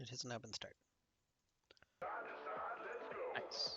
It has now been started. Nice.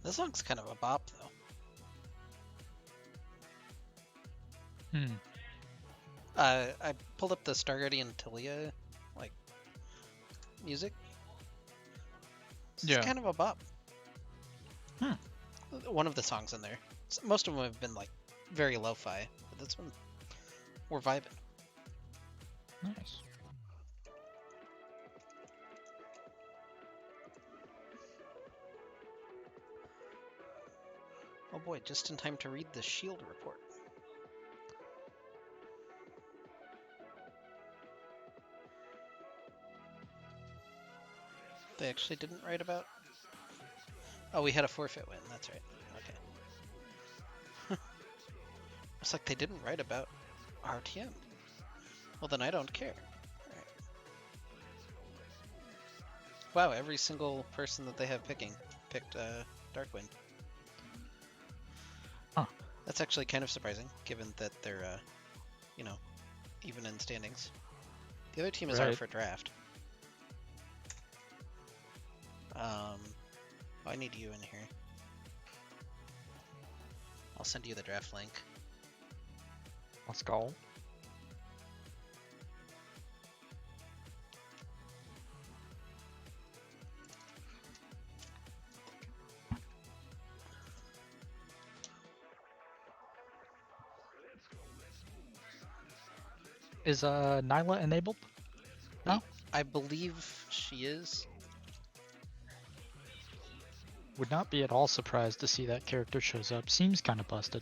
This song's kind of a bop, though. Hmm. I pulled up the Star Guardian Tilia, like, music. It's Yeah. kind of a bop. Hmm. One of the songs in there. Most of them have been, like, very lo-fi, but this one, we're vibing. Nice. Oh boy, just in time to read the Shield report. They actually didn't write about... Oh, we had a forfeit win, that's right. Okay. It's like they didn't write about RTM. Well, then I don't care. Right. Wow, every single person that they have picked Darkwind. Huh. That's actually kind of surprising, given that they're, you know, even in standings. The other team is Right. R for draft. I need you in here. I'll send you the draft link. Let's go. Is Nyla enabled? No? I believe she is. Would not be at all surprised to see that character shows up. Seems kind of busted.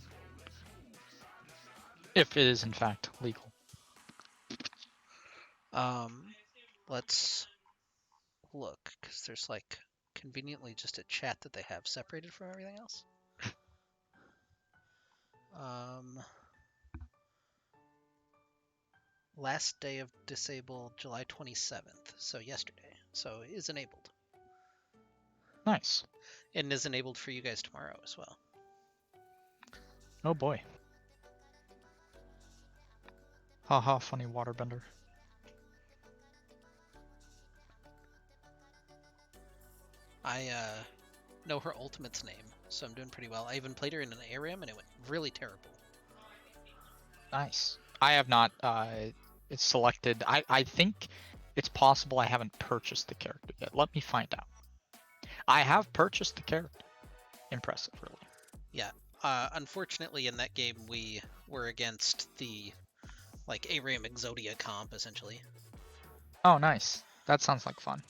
If it is in fact legal. Let's look, because there's like conveniently just a chat that they have separated from everything else. Last day of disabled July 27th, so yesterday. So it is enabled. Nice. And is enabled for you guys tomorrow as well. Oh boy. Haha, funny waterbender. I know her ultimate's name, so I'm doing pretty well. I even played her in an ARAM and it went really terrible. Nice. I have not it's selected. I think it's possible I haven't purchased the character yet. Let me find out. I have purchased the character. Impressive, really. Yeah. Unfortunately, in that game, we were against the like ARAM Exodia comp, essentially. Oh, nice. That sounds like fun.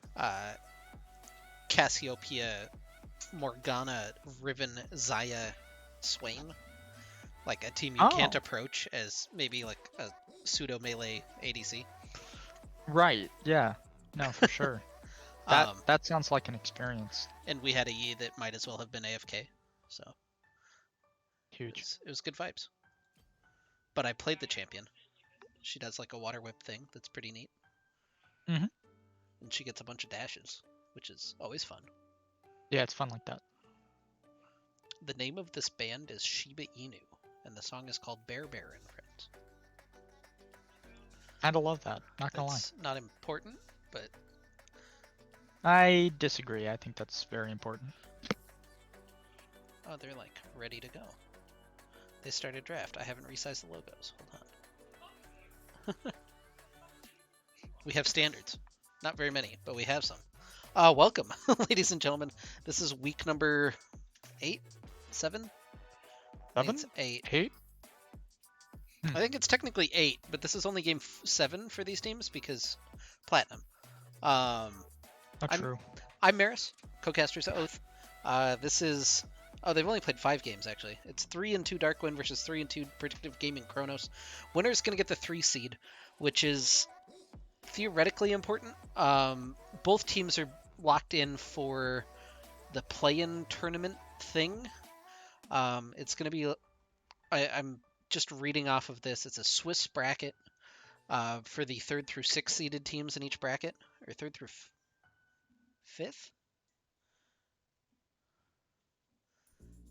Cassiopeia, Morgana, Riven, Zaya, Swain. Like a team you can't approach as maybe like a pseudo melee ADC. Right, yeah. No, for sure. That sounds like an experience. And we had a Yi that might as well have been AFK, so Huge. it was good vibes. But I played the champion. She does like a water whip thing that's pretty neat. Mm-hmm. And she gets a bunch of dashes, which is always fun. Yeah, it's fun like that. The name of this band is Shiba Inu, and the song is called Bear Bear and Friends. Kinda love that, not gonna lie. It's not important, but... I disagree. I think that's very important. Oh, they're like ready to go. They started draft. I haven't resized the logos. Hold on. We have standards. Not very many, but we have some. Welcome, ladies and gentlemen. This is week number 8, 7. I think 7, it's 8. 8. I think it's technically 8, but this is only game 7 for these teams because Platinum. Not I'm true. I'm Maris, co-casters at Oath. This is they've only played 5 games actually. It's 3-2 Darkwind versus 3-2 Predictive Gaming Chronos. Winner's gonna get the 3 seed, which is theoretically important. Both teams are locked in for the play-in tournament thing. It's gonna be. I'm just reading off of this. It's a Swiss bracket for the 3rd through 6th seeded teams in each bracket, or 3rd through 5th.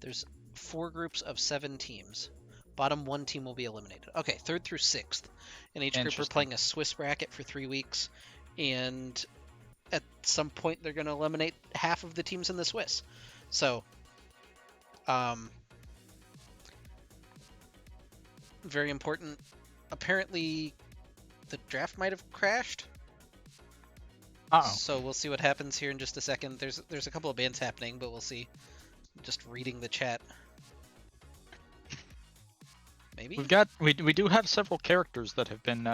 There's 4 groups of 7 teams. Bottom 1 team will be eliminated. Okay, 3rd through 6th. In each group, we're playing a Swiss bracket for 3 weeks, and at some point, they're going to eliminate half of the teams in the Swiss. So, very important. Apparently, the draft might have crashed. So we'll see what happens here in just a second. There's a couple of bans happening, but we'll see. Just reading the chat. Maybe we do have several characters that have been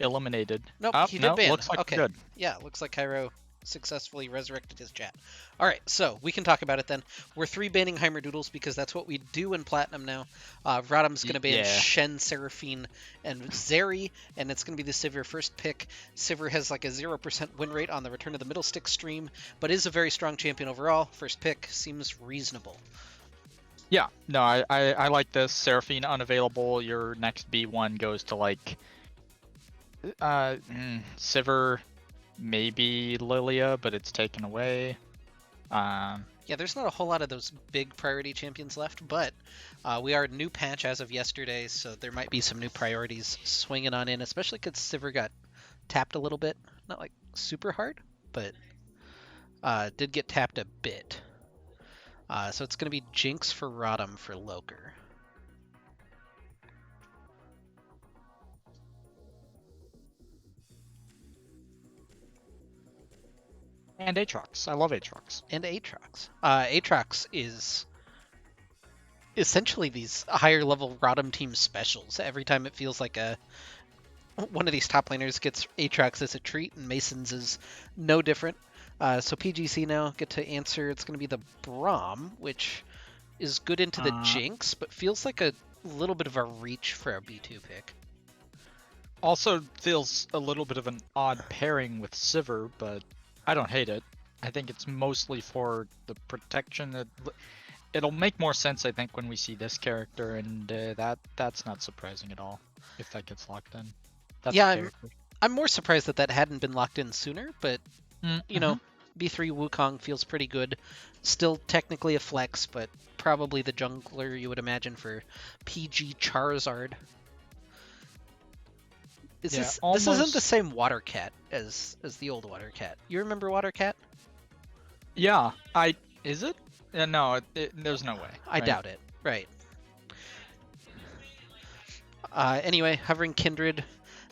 eliminated. Nope, he did ban. Looks like okay. Good. Yeah, looks like Cairo successfully resurrected his chat. All right, so we can talk about it then. We're 3 banning Heimerdoodles because that's what we do in Platinum now. RotM's going to ban Shen, Seraphine, and Zeri, and it's going to be the Sivir first pick. Sivir has like a 0% win rate on the Return of the Middle Stick stream, but is a very strong champion overall. First pick seems reasonable. Yeah, no, I like this. Seraphine unavailable. Your next B1 goes to like Sivir, maybe Lilia, but it's taken away. Yeah, there's not a whole lot of those big priority champions left, but we are new patch as of yesterday, so there might be some new priorities swinging on in, especially because Sivir got tapped a little bit. Not like super hard, but did get tapped a bit. So it's going to be Jinx for RotM for Loker. And Aatrox. I love Aatrox. And Aatrox. Aatrox is essentially these higher level RotM team specials. Every time it feels like one of these top laners gets Aatrox as a treat, and Mason's is no different. So PGC now get to answer. It's going to be the Braum, which is good into the Jinx, but feels like a little bit of a reach for a B2 pick. Also feels a little bit of an odd pairing with Sivir, but I don't hate it. I think it's mostly for the protection. It'll make more sense, I think, when we see this character, and that's not surprising at all if that gets locked in. That's yeah, I'm more surprised that hadn't been locked in sooner, but you know, B3 Wukong feels pretty good. Still technically a flex, but probably the jungler you would imagine for PG Charizard. This isn't the same Water Cat as the old Water Cat. You remember Water Cat? Yeah, is it? No, there's no way. I doubt it. Right. Anyway, Hovering Kindred,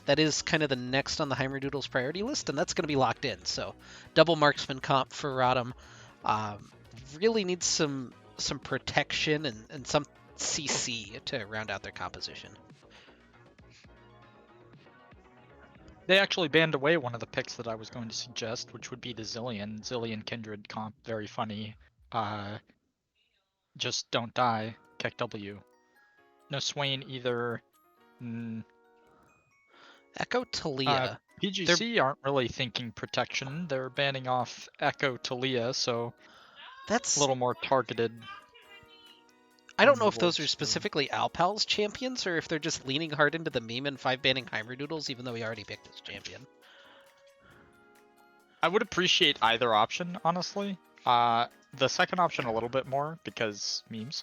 that is kind of the next on the Heimerdoodles priority list, and that's going to be locked in. So, double marksman comp for RotM. Really needs some protection and some CC to round out their composition. They actually banned away one of the picks that I was going to suggest, which would be the Zillion Kindred comp. Very funny. Just don't die. Keck W. No Swain either. Echo Talia. PGC aren't really thinking protection. They're banning off Echo Talia, so that's a little more targeted. I don't know if those are specifically Alpal's champions, or if they're just leaning hard into the meme and 5 banning Heimerdoodles, even though he already picked his champion. I would appreciate either option, honestly. The second option a little bit more, because memes.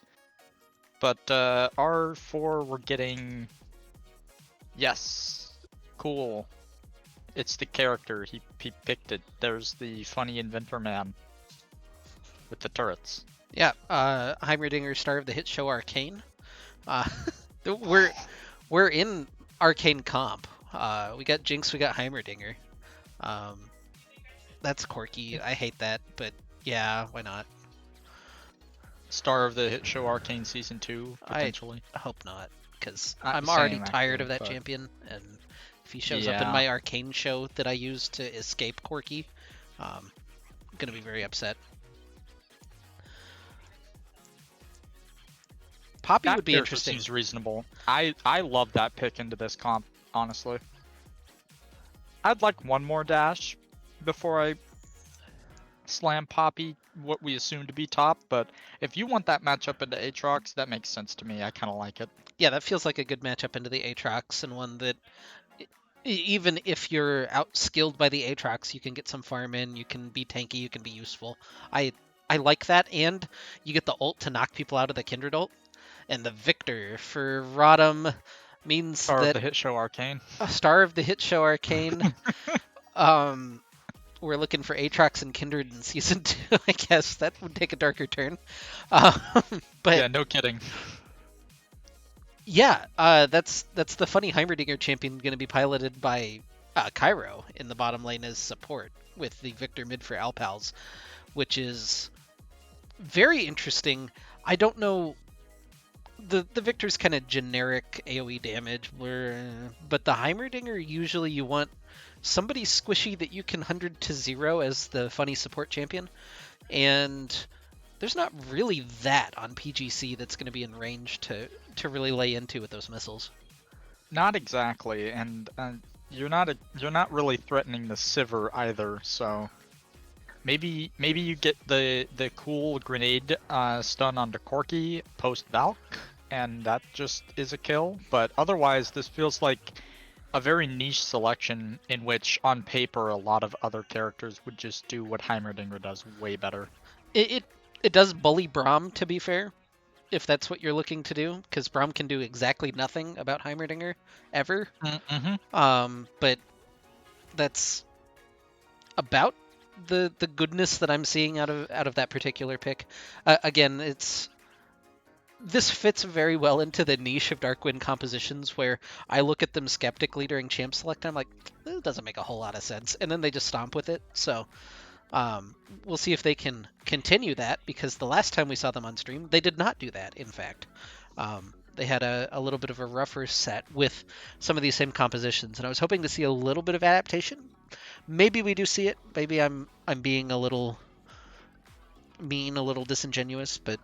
But R4, we're getting... Yes. Cool. It's the character. He picked it. There's the funny inventor man with the turrets. Yeah, Heimerdinger, star of the hit show Arcane. We're in Arcane comp. We got Jinx, we got Heimerdinger. That's quirky. I hate that, but yeah, why not? Star of the hit show Arcane Season 2, I potentially. hope not, because I'm already Same, tired actually, of that but champion, and if he shows up in yeah. my arcane show that I use to escape Corky, I'm gonna be very upset. Poppy That would be character interesting. seems reasonable. I love that pick into this comp, honestly. I'd like one more dash before I slam Poppy, what we assume to be top, but if you want that matchup into Aatrox, that makes sense to me. I kind of like it. Yeah, that feels like a good matchup into the Aatrox, and one that even if you're outskilled by the Aatrox, you can get some farm in, you can be tanky, you can be useful. I I like that, and you get the ult to knock people out of the Kindred ult, and the Victor for RotM means Star of that the hit show Arcane. a star of the hit show Arcane. Um, we're looking for Aatrox and Kindred in season 2. I guess that would take a darker turn. Um, but Yeah, no kidding. yeah, that's the funny Heimerdinger champion going to be piloted by Cairo in the bottom lane as support with the Victor mid for Alpals, which is very interesting. I don't know. The Victor's kind of generic AoE damage, but the Heimerdinger usually you want somebody squishy that you can 100 to 0 as the funny support champion, and there's not really that on PGC that's going to be in range to really lay into with those missiles. Not exactly, and you're not really threatening the Sivir either. So maybe you get the cool grenade stun onto Corki post Valk, and that just is a kill. But otherwise, this feels like a very niche selection in which, on paper, a lot of other characters would just do what Heimerdinger does way better. It does bully Braum, to be fair, if that's what you're looking to do, because Braum can do exactly nothing about Heimerdinger ever. Mm-hmm. But that's about the goodness that I'm seeing out of that particular pick. Again, this fits very well into the niche of Darkwind compositions where I look at them skeptically during champ select and I'm like, it doesn't make a whole lot of sense, and then they just stomp with it. So we'll see if they can continue that, because the last time we saw them on stream, they did not do that. In fact, they had a little bit of a rougher set with some of these same compositions, and I was hoping to see a little bit of adaptation. Maybe we do see it. Maybe I'm being a little mean, a little disingenuous, but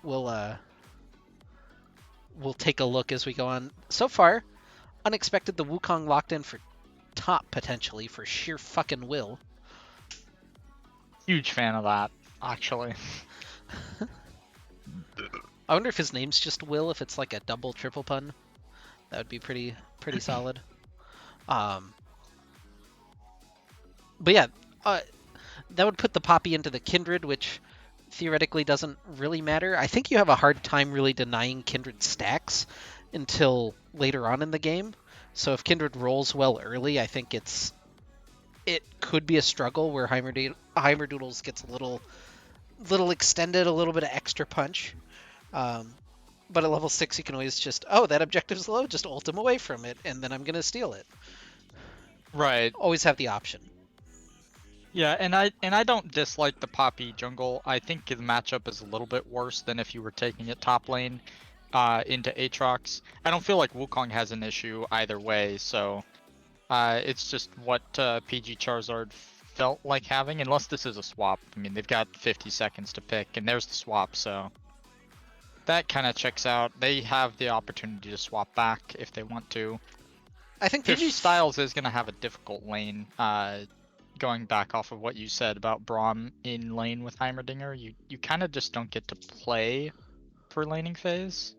we'll we'll take a look as we go on. So far, unexpected the Wukong locked in for top potentially for sheer fucking will. Huge fan of that, actually. I wonder if his name's just Will, if it's like a double triple pun. That would be pretty solid. Um, but yeah, that would put the Poppy into the Kindred, which theoretically doesn't really matter. I think you have a hard time really denying Kindred stacks until later on in the game. So if Kindred rolls well early, I think it could be a struggle where Heimerdoodles gets a little extended, a little bit of extra punch. Um, but at level 6, you can always just, oh, that objective's low, just ult him away from it, and then I'm going to steal it. Right. Always have the option. Yeah, and I don't dislike the Poppy jungle. I think the matchup is a little bit worse than if you were taking it top lane into Aatrox. I don't feel like Wukong has an issue either way, so it's just what PG Charizard felt like having, unless this is a swap. I mean, they've got 50 seconds to pick, and there's the swap, so that kind of checks out. They have the opportunity to swap back if they want to. I think PG Styles is going to have a difficult lane. Going back off of what you said about Braum in lane with Heimerdinger, you kind of just don't get to play for laning phase.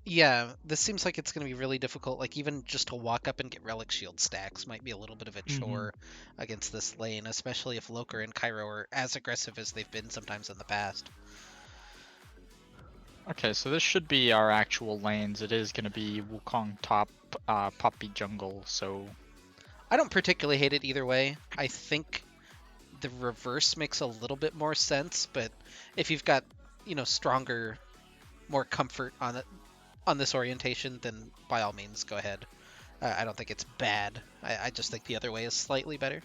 Yeah, this seems like it's going to be really difficult. Like, even just to walk up and get Relic Shield stacks might be a little bit of a chore against this lane, especially if Loker and Cairo are as aggressive as they've been sometimes in the past. Okay, so this should be our actual lanes. It is going to be Wukong top, Poppy jungle, so... I don't particularly hate it either way. I think the reverse makes a little bit more sense, but if you've got, stronger, more comfort on this orientation, then by all means, go ahead. I don't think it's bad. I just think the other way is slightly better.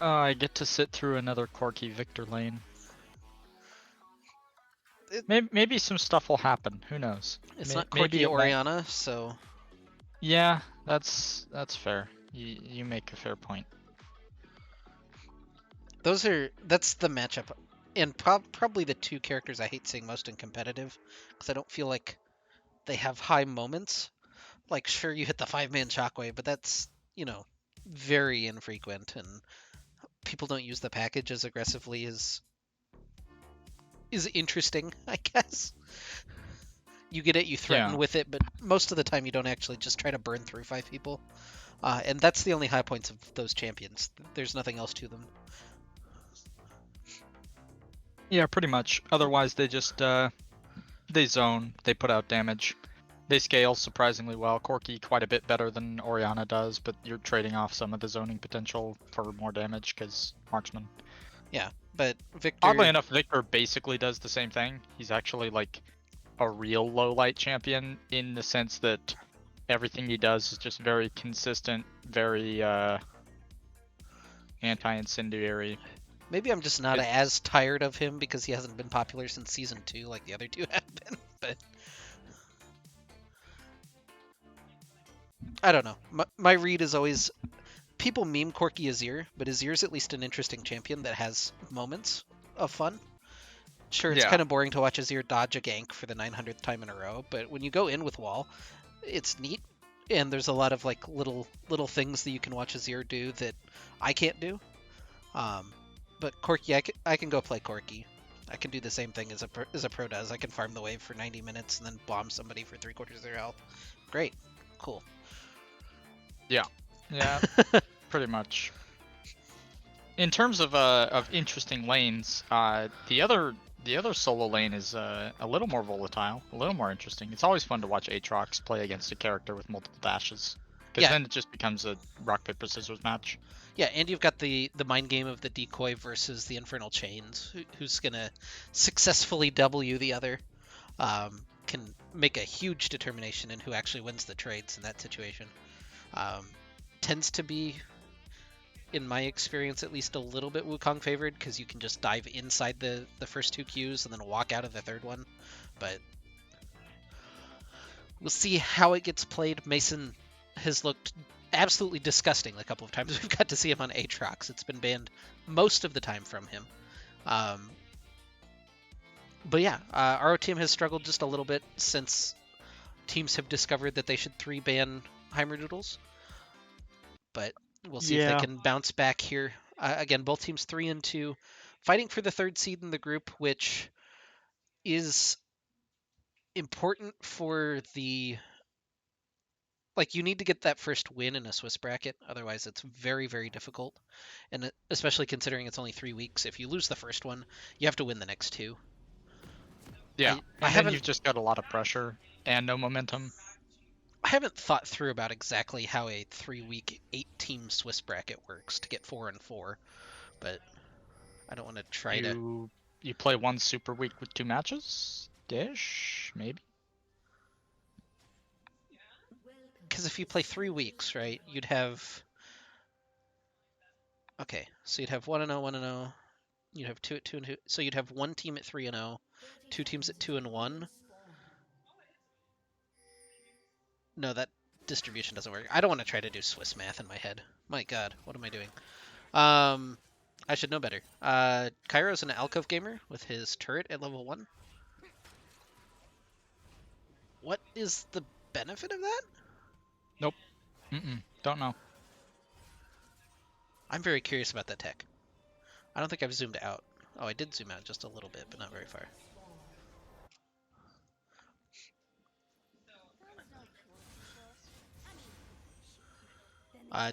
I get to sit through another Corki Victor lane. It, Maybe some stuff will happen. Who knows? it's not Maybe Corki it won't. Oriana, so Yeah, that's fair. You make a fair point. that's the matchup, and probably the two characters I hate seeing most in competitive, because I don't feel like they have high moments. Like, sure, you hit the 5-man shockwave, but that's, very infrequent, and people don't use the package as aggressively as is interesting, I guess. You get it, you threaten Yeah. with it, but most of the time you don't actually just try to burn through 5 people. And that's the only high points of those champions. There's nothing else to them. Yeah, pretty much. Otherwise, they just they zone, they put out damage. They scale surprisingly well. Corki quite a bit better than Oriana does, but you're trading off some of the zoning potential for more damage because marksman. Yeah, but Oddly Victor, enough, Victor basically does the same thing. He's actually like a real low light champion in the sense that everything he does is just very consistent, very anti-incendiary. maybe I'm just not It's as tired of him because he hasn't been popular since season 2 like the other two have been. But I don't know. My read is always people meme Corky Azir, but Azir's at least an interesting champion that has moments of fun. Sure, it's yeah, kind of boring to watch Azir dodge a gank for the 900th time in a row, but when you go in with wall, it's neat. And there's a lot of like little things that you can watch Azir do that I can't do. Um, but Corky, I can go play Corky. I can do the same thing as a pro does. I can farm the wave for 90 minutes and then bomb somebody for 3/4 of their health. Great, cool. yeah, yeah, pretty much. In terms of interesting lanes, the other solo lane is a little more volatile, a little more interesting. It's always fun to watch Aatrox play against a character with multiple dashes, because Yeah, then it just becomes a rock paper scissors match. yeah, and you've got the mind game of the decoy versus the infernal chains. Who's gonna successfully W the other? Can make a huge determination in who actually wins the trades in that situation. Um, Tends to be, in my experience, at least a little bit Wukong favored because you can just dive inside the first two queues and then walk out of the third one. But we'll see how it gets played. Mason has looked absolutely disgusting a couple of times. We've got to see him on Aatrox. It's been banned most of the time from him. Um, but yeah, ROTM has struggled just a little bit since teams have discovered that they should 3-ban Heimerdoodles. But we'll see if they Yeah. can bounce back here. Again, both teams 3-2, fighting for the third seed in the group, which is important for the like you need to get that first win in a Swiss bracket, otherwise it's very very difficult, and especially considering it's only 3 weeks. If you lose the first one, you have to win the next two. Yeah, I and then haven't you've just got a lot of pressure and no momentum. I haven't thought through about exactly how a 3-week 8-team Swiss bracket works to get 4-4, but I don't want to try to. You play one super week with 2 matches, dish maybe. Because if you play 3 weeks, right, you'd have. Okay, so you'd have 1-0, 1-0. You'd have 2 at 2-2. So you'd have one team at 3-0, two teams at 2-1. No, that distribution doesn't work. I don't want to try to do Swiss math in my head. My God, what am I doing? Um, I should know better. Kairo's an alcove gamer with his turret at level 1. What is the benefit of that? Nope. Don't know. I'm very curious about that tech. I don't think I've zoomed out. Oh, I did zoom out just a little bit, but not very far.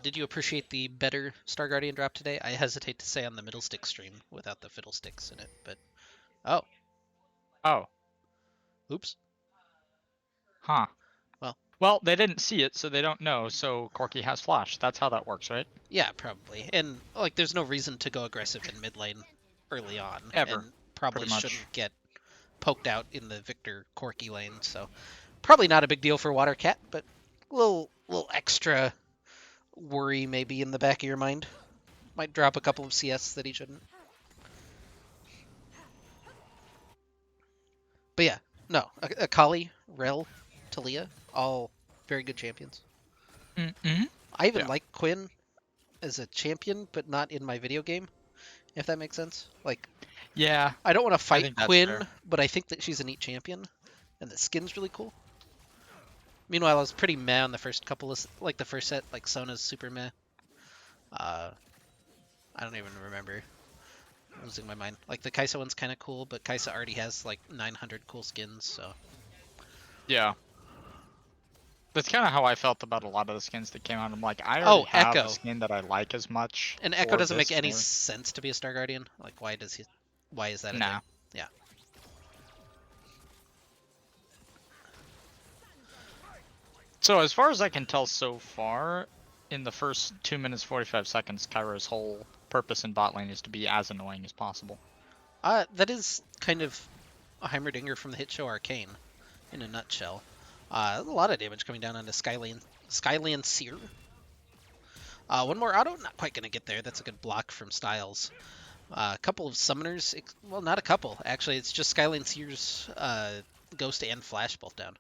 Did you appreciate the better Star Guardian drop today? I hesitate to say on the middle stick stream without the fiddlesticks in it, but oh, Oh, oops. huh. Well, Well, they didn't see it, so they don't know. So Corki has flash. That's how that works, right? yeah, probably. And like, there's no reason to go aggressive in mid lane early on, Ever, and probably pretty much. shouldn't get poked out in the Victor Corky lane. So probably not a big deal for Watercat, but a little extra worry maybe in the back of your mind. Might drop a couple of CS that he shouldn't. But yeah, no. Akali, Rel, Talia, all very good champions. Mm-hmm. I even Yeah. like Quinn as a champion, but not in my video game, if that makes sense. Like, Yeah, I don't want to I fight think that's Quinn, fair. but I think that she's a neat champion, and the skin's really cool. Meanwhile, I was pretty meh on the first couple of, like the first set, like Sona's super meh. Uh, I don't even remember. I'm losing my mind. Like the Kaisa one's kind of cool, but Kaisa already has like 900 cool skins, so. Yeah. That's kind of how I felt about a lot of the skins that came out. I'm like, I already Oh, have a Echo. skin that I like as much And Echo for doesn't this make any for... sense to be a Star Guardian. Like, why does he? Why is that a thing? Nah. Yeah. So as far as I can tell so far, in the first 2 minutes 45 seconds, Kyra's whole purpose in bot lane is to be as annoying as possible. That is kind of a Heimerdinger from the hit show Arcane, in a nutshell. A lot of damage coming down onto Skyland Seer. One more auto, not quite gonna get there. That's a good block from Styles. A couple of summoners, well, not a couple actually. It's just Skyland Seer's Ghost and Flash both down.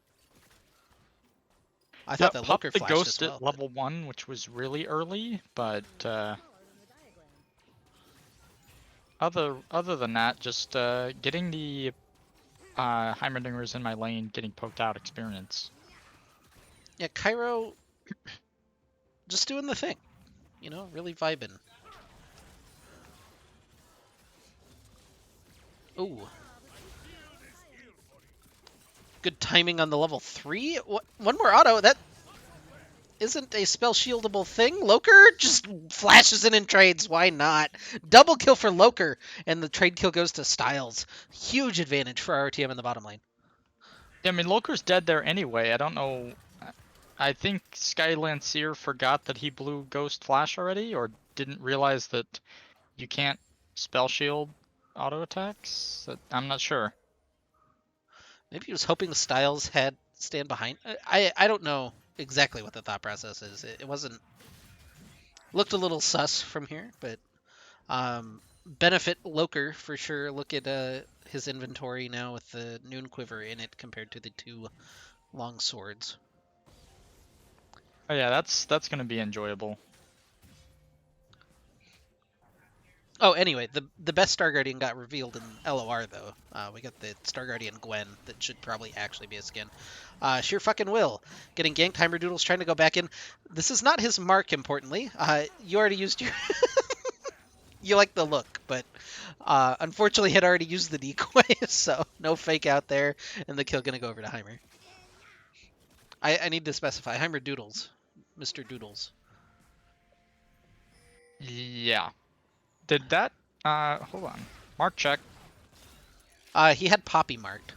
I thought Yep, that popped Loker the flashed as ghost well. at level 1, which was really early, but other than that, just getting the Heimerdingers in my lane, getting poked out experience. Yeah, Cairo just doing the thing. You know, really vibing. Ooh. Good timing on the level 3. One more auto. That isn't a spell shieldable thing. Loker just flashes in and trades. Why not? Double kill for Loker, and the trade kill goes to Styles. Huge advantage for RTM in the bottom lane. Yeah, I mean, Loker's dead there anyway. I don't know. I think Skyland Seer forgot that he blew Ghost Flash already, or didn't realize that you can't spell shield auto attacks. I'm not sure. Maybe he was hoping Styles had stand behind. I don't know exactly what the thought process is. It wasn't looked a little sus from here, but benefit Loker for sure. Look at his inventory now with the Noon Quiver in it compared to the two long swords. Oh yeah, that's gonna be enjoyable. Oh, anyway, the best Star Guardian got revealed in LOR though. We got the Star Guardian Gwen that should probably actually be a skin. Sheer fucking will. Getting ganked. Heimerdoodle's trying to go back in. This is not his mark. Importantly, you already used your. You like the look, but unfortunately had already used the decoy, so no fake out there, and the kill gonna go over to Heimer. I need to specify Heimer Doodles, Mr. Doodles. Yeah. Did that? Hold on. Mark check. He had Poppy marked.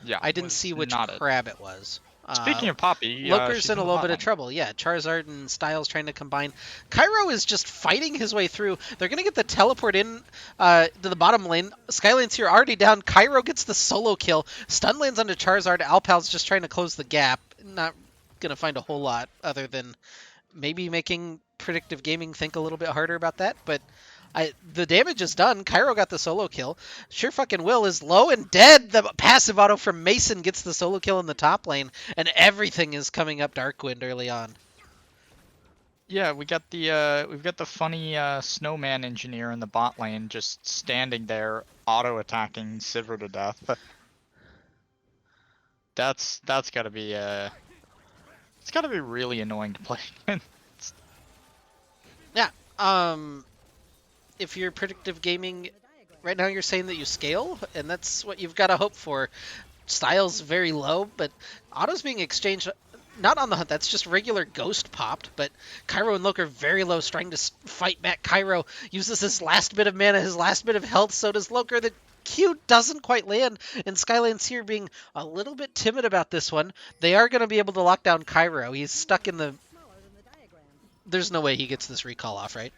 Yeah, I didn't was see which not it. crab it was. Speaking of Poppy, Loker's she's in a in the little bot bit of lane. trouble. Yeah, Charizard and Styles trying to combine. Cairo is just fighting his way through. They're going to get the teleport in to the bottom lane. Skylane's here already down. Cairo gets the solo kill. Stun lands onto Charizard. Alpal's just trying to close the gap. Not going to find a whole lot other than maybe making Predictive Gaming think a little bit harder about that. But the damage is done. Cairo got the solo kill. Sure fucking will is low and dead. The passive auto from Mason gets the solo kill in the top lane, and everything is coming up Darkwind early on. Yeah, we've got the funny snowman engineer in the bot lane just standing there auto attacking Sivir to death. That's gotta be it's gotta be really annoying to play against. Yeah. If you're Predictive Gaming, right now you're saying that you scale, and that's what you've got to hope for. Styles very low, but autos being exchanged. Not on the hunt, that's just regular ghost popped, but Cairo and Loker very low, trying to fight back. Cairo uses his last bit of mana, his last bit of health, so does Loker. The Q doesn't quite land, and Skyland's here being a little bit timid about this one. They are going to be able to lock down Cairo. He's stuck in the... There's no way he gets this recall off, right?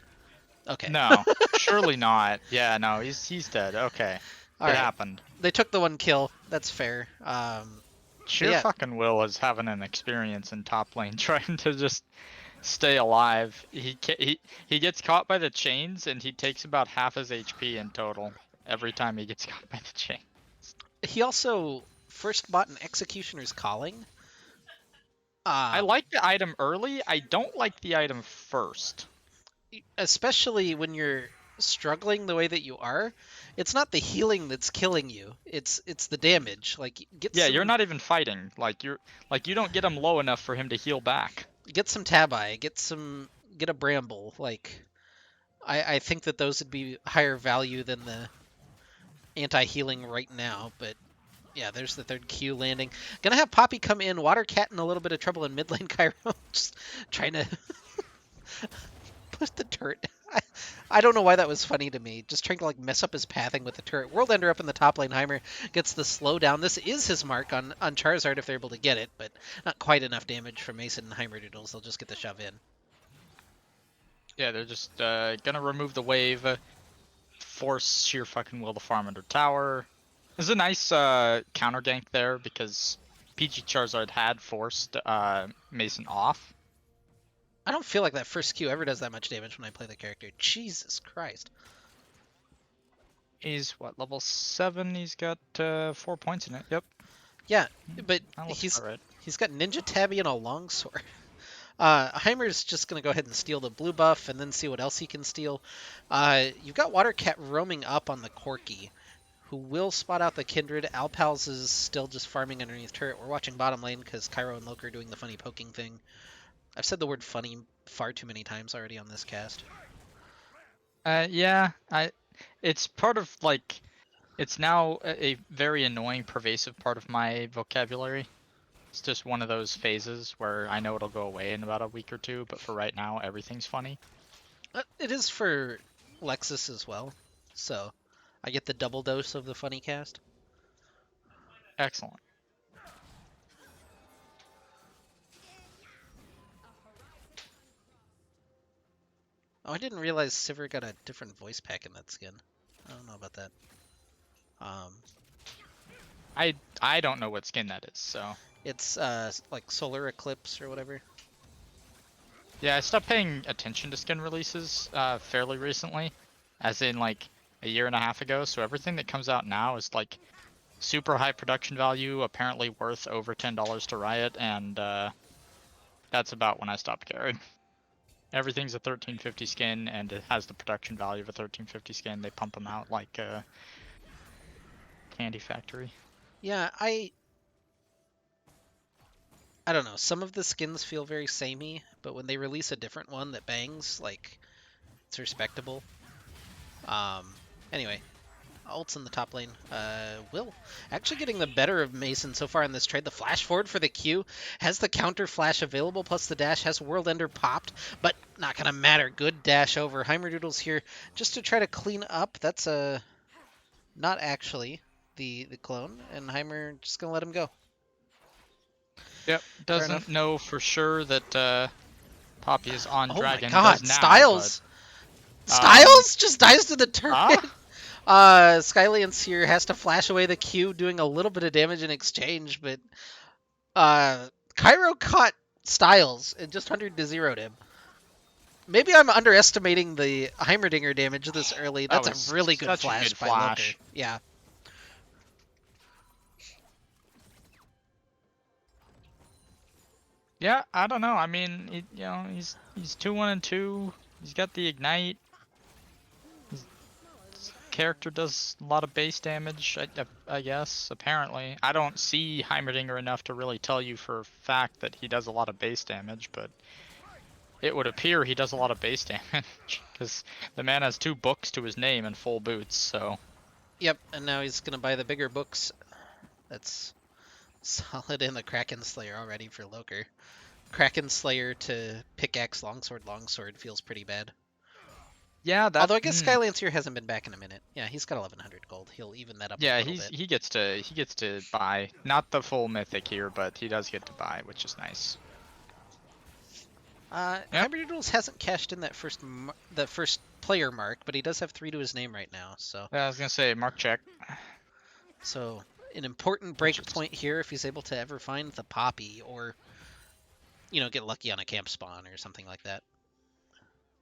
Okay. No, surely not. Yeah, no, he's dead. Okay, All it right. happened. They took the one kill. That's fair. Sheer yeah, fucking Will is having an experience in top lane trying to just stay alive. He gets caught by the chains and he takes about half his HP in total every time he gets caught by the chain. he also first bought an Executioner's Calling. I Um, like the item early. I don't like the item first. Especially when you're struggling the way that you are. It's not the healing that's killing you. It's the damage. Like Yeah, you're not even fighting. You don't get him low enough for him to heal back. get some Tabi, get a Bramble. Like I think that those would be higher value than the anti-healing right now, but yeah, there's the third Q landing. Gonna have Poppy come in, Water Cat in a little bit of trouble in mid lane, Cairo. Just trying to push the turret. I don't know why that was funny to me. Just trying to like mess up his pathing with the turret. World Ender up in the top lane. Heimer gets the slowdown. This is his mark on Charizard if they're able to get it, but not quite enough damage for Mason and Heimer Doodles. They'll just get the shove in. Yeah, they're just gonna remove the wave, force Sheer fucking Will to farm under tower. There's a nice counter gank there because PG Charizard had forced Mason off. I don't feel like that first Q ever does that much damage when I play the character. Jesus Christ. He's what, level 7? He's got 4 points in it. Yep. Yeah, but That looks he's about right. he's got Ninja Tabby and a longsword. Heimer's just going to go ahead and steal the blue buff and then see what else he can steal. You've got Water Cat roaming up on the Corki, who will spot out the Kindred. Alpals is still just farming underneath turret. We're watching bottom lane because Cairo and Loker are doing the funny poking thing. I've said the word funny far too many times already on this cast. Yeah, it's part of like, it's now a very annoying, pervasive part of my vocabulary. It's just one of those phases where I know it'll go away in about a week or two, but for right now, everything's funny. It is for Lexus as well, so I get the double dose of the funny cast. Excellent. Oh, I didn't realize Sivir got a different voice pack in that skin. I don't know about that. Um, I don't know what skin that is, so. it's like Solar Eclipse or whatever. Yeah, I stopped paying attention to skin releases fairly recently, as in like a year and a half ago, so everything that comes out now is like super high production value, apparently worth over $10 to Riot, and that's about when I stopped caring. Everything's a 1350 skin, and it has the production value of a 1350 skin. They pump them out like a candy factory. Yeah, I don't know. Some of the skins feel very samey, but when they release a different one that bangs, like it's respectable. Anyway, ults in the top lane. Will actually getting the better of Mason so far in this trade. The flash forward for the Q has the counter flash available, plus the dash has World Ender popped, but not gonna matter. Good dash over. Heimerdoodle's here just to try to clean up. That's not actually the clone, and Heimer just gonna let him go. Yep, Fair doesn't enough. know for sure that Poppy is on Oh my Dragon. God, Does now, Styles! but Styles just dies to the turret. huh? Skylance here has to flash away the Q, doing a little bit of damage in exchange, but Cairo caught Styles and just 100 to 0'd him. Maybe I'm underestimating the Heimerdinger damage this early. That That's was a really good such a flash good by Loker. flash. Yeah. Yeah, I don't know. I mean, he's 2-1-2. He's got the ignite. His character does a lot of base damage, I guess. Apparently, I don't see Heimerdinger enough to really tell you for a fact that he does a lot of base damage, but it would appear he does a lot of base damage because the man has 2 books to his name and full boots. So. Yep, and now he's gonna buy the bigger books. That's solid in the Kraken Slayer already for Loker. Kraken Slayer to pickaxe longsword feels pretty bad. Yeah, that. Although I guess Skylance here hasn't been back in a minute. Yeah, he's got 1100 gold. He'll even that up a Yeah, little bit. he gets to buy, not the full mythic here, but he does get to buy, which is nice. Yep. Heimerdoodles hasn't cashed in that first player mark, but he does have 3 to his name right now. So Yeah, I was gonna say mark check. so an important Which break is point here if he's able to ever find the Poppy or, get lucky on a camp spawn or something like that.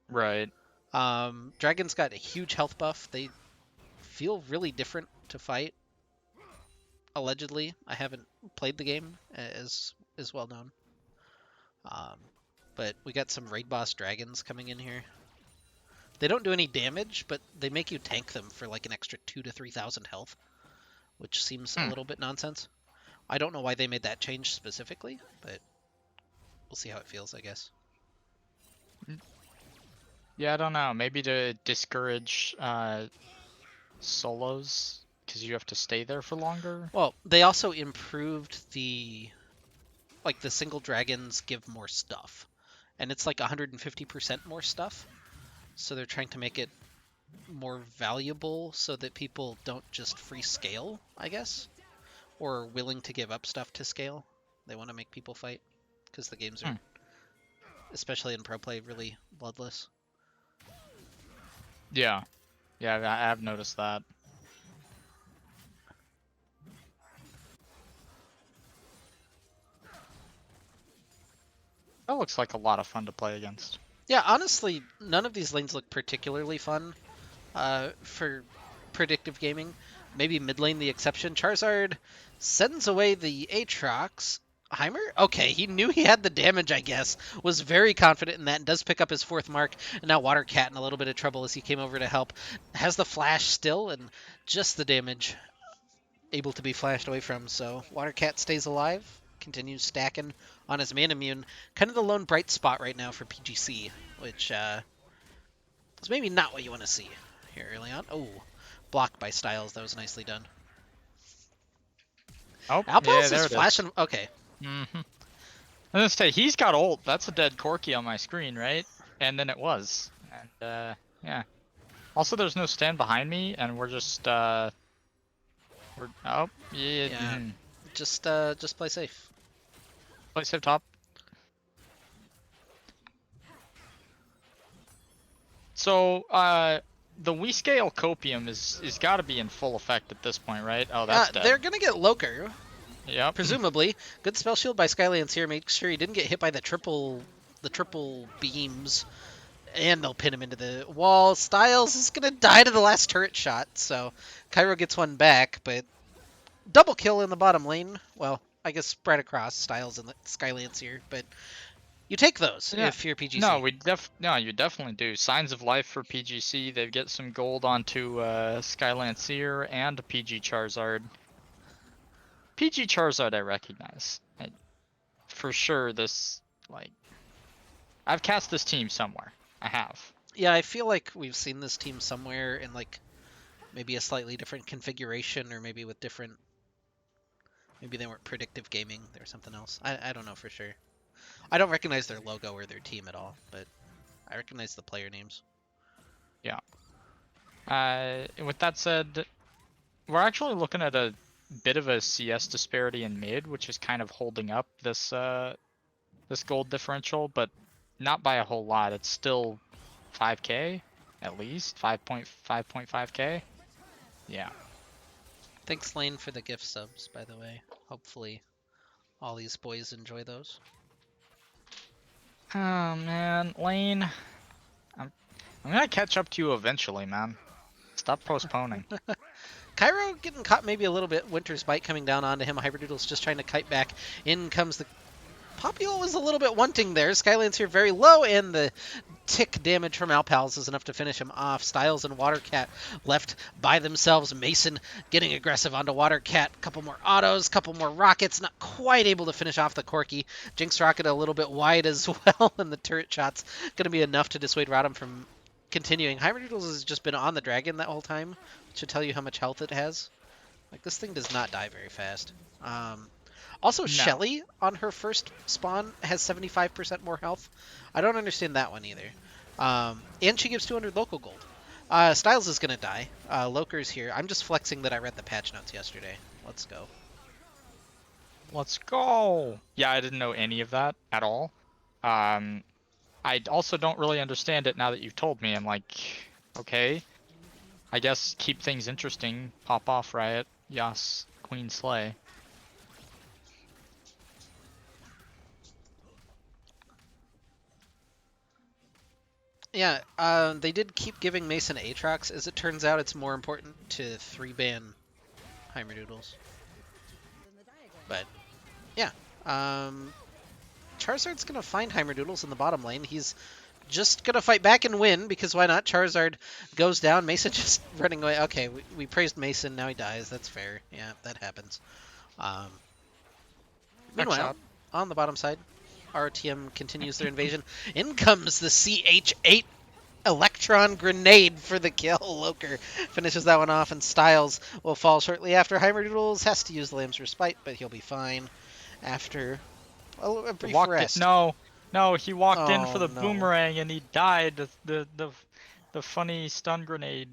right. Dragon's got a huge health buff. They feel really different to fight. Allegedly, I haven't played the game as is well known. Um, but we got some raid boss dragons coming in here. They don't do any damage, but they make you tank them for like an extra 2 to 3,000 health, which seems a little bit nonsense. I don't know why they made that change specifically, but we'll see how it feels, I guess. Yeah, I don't know. Maybe to discourage solos because you have to stay there for longer. Well, they also improved the single dragons give more stuff, and it's like 150% more stuff. So they're trying to make it more valuable so that people don't just free scale, I guess, or are willing to give up stuff to scale. They want to make people fight because the games are, especially in pro play, really bloodless. Yeah, yeah, I have noticed that. That looks like a lot of fun to play against. Yeah, honestly, none of these lanes look particularly fun for predictive gaming. Maybe mid lane the exception. Charizard sends away the Aatrox. Heimer? Okay, he knew he had the damage, I guess. Was very confident in that and does pick up his fourth mark. And now Watercat in a little bit of trouble as he came over to help. Has the flash still and just the damage able to be flashed away from. So Watercat stays alive, continues stacking on his mana immune. Kind of the lone bright spot right now for PGC, which is maybe not what you want to see here early on. Oh, blocked by Styles. That was nicely done. Oh, Alpals yeah, there is it flashing. is. Okay. Mm-hmm. I'm gonna say he's got ult. That's a dead Corki on my screen, right? And then it was. And yeah. Also, there's no stand behind me, and we're just oh yeah. Yeah. Just play safe. Play safe top. So the we scale copium is got to be in full effect at this point, right? Oh, that's dead. They're gonna get Loker. Yep. Presumably. Good spell shield by Skylance here. Make sure he didn't get hit by the triple beams. And they'll pin him into the wall. Styles is going to die to the last turret shot, so Cairo gets one back, but double kill in the bottom lane. Well, I guess spread across Styles and Skylance here, but you take those Yeah. if you're PGC. No, you definitely do. Signs of Life for PGC. They get some gold onto Skylancer and PG Charizard. PG Charizard I recognize. For sure this, like, I've cast this team somewhere. I have. Yeah, I feel like we've seen this team somewhere in like maybe a slightly different configuration or maybe with different. Maybe they weren't predictive gaming. They were something else. I don't know for sure. I don't recognize their logo or their team at all, but I recognize the player names. Yeah. With that said, we're actually looking at a bit of a CS disparity in mid, which is kind of holding up this this gold differential, but not by a whole lot. It's still 5k at least, 5.5k. Yeah. Thanks, Lane, for the gift subs, by the way. Hopefully all these boys enjoy those. Oh man, Lane, I'm gonna catch up to you eventually, man. Stop postponing. Cairo getting caught maybe a little bit. Winter's Bite coming down onto him. Hyperdoodle's just trying to kite back. In comes the... Popule was a little bit wanting there. Skylancer here very low, and the tick damage from Alpals is enough to finish him off. Styles and Watercat left by themselves. Mason getting aggressive onto Watercat. Couple more autos, couple more rockets. Not quite able to finish off the Corki. Jinx Rocket a little bit wide as well, and the turret shot's going to be enough to dissuade RotM from continuing. Hyperdoodles has just been on the dragon that whole time, which should tell you how much health it has. Like, this thing does not die very fast. Also, No. Shelly on her first spawn has 75% more health. I don't understand that one either. And she gives 200 local gold. Styles is going to die. Loker's here. I'm just flexing that I read the patch notes yesterday. Let's go. Let's go! Yeah, I didn't know any of that at all. I also don't really understand it now that you've told me. I'm like, okay. I guess keep things interesting. Pop off, Riot. Yas. Queen Slay. Yeah, they did keep giving Mason Aatrox. As it turns out, it's more important to 3-ban Heimerdoodles. But, yeah. Charizard's going to find Heimerdoodles in the bottom lane. He's just going to fight back and win, because why not? Charizard goes down. Mason just running away. Okay, we praised Mason. Now he dies. That's fair. Yeah, that happens. Um, Meanwhile, on the bottom side, ROTM continues their invasion. In comes the CH8 Electron Grenade for the kill. Loker finishes that one off, and Styles will fall shortly after. Heimerdoodles has to use the Lamb's Respite, but he'll be fine after a brief rest. No, he walked in for Oh, the no. boomerang and he died. The funny stun grenade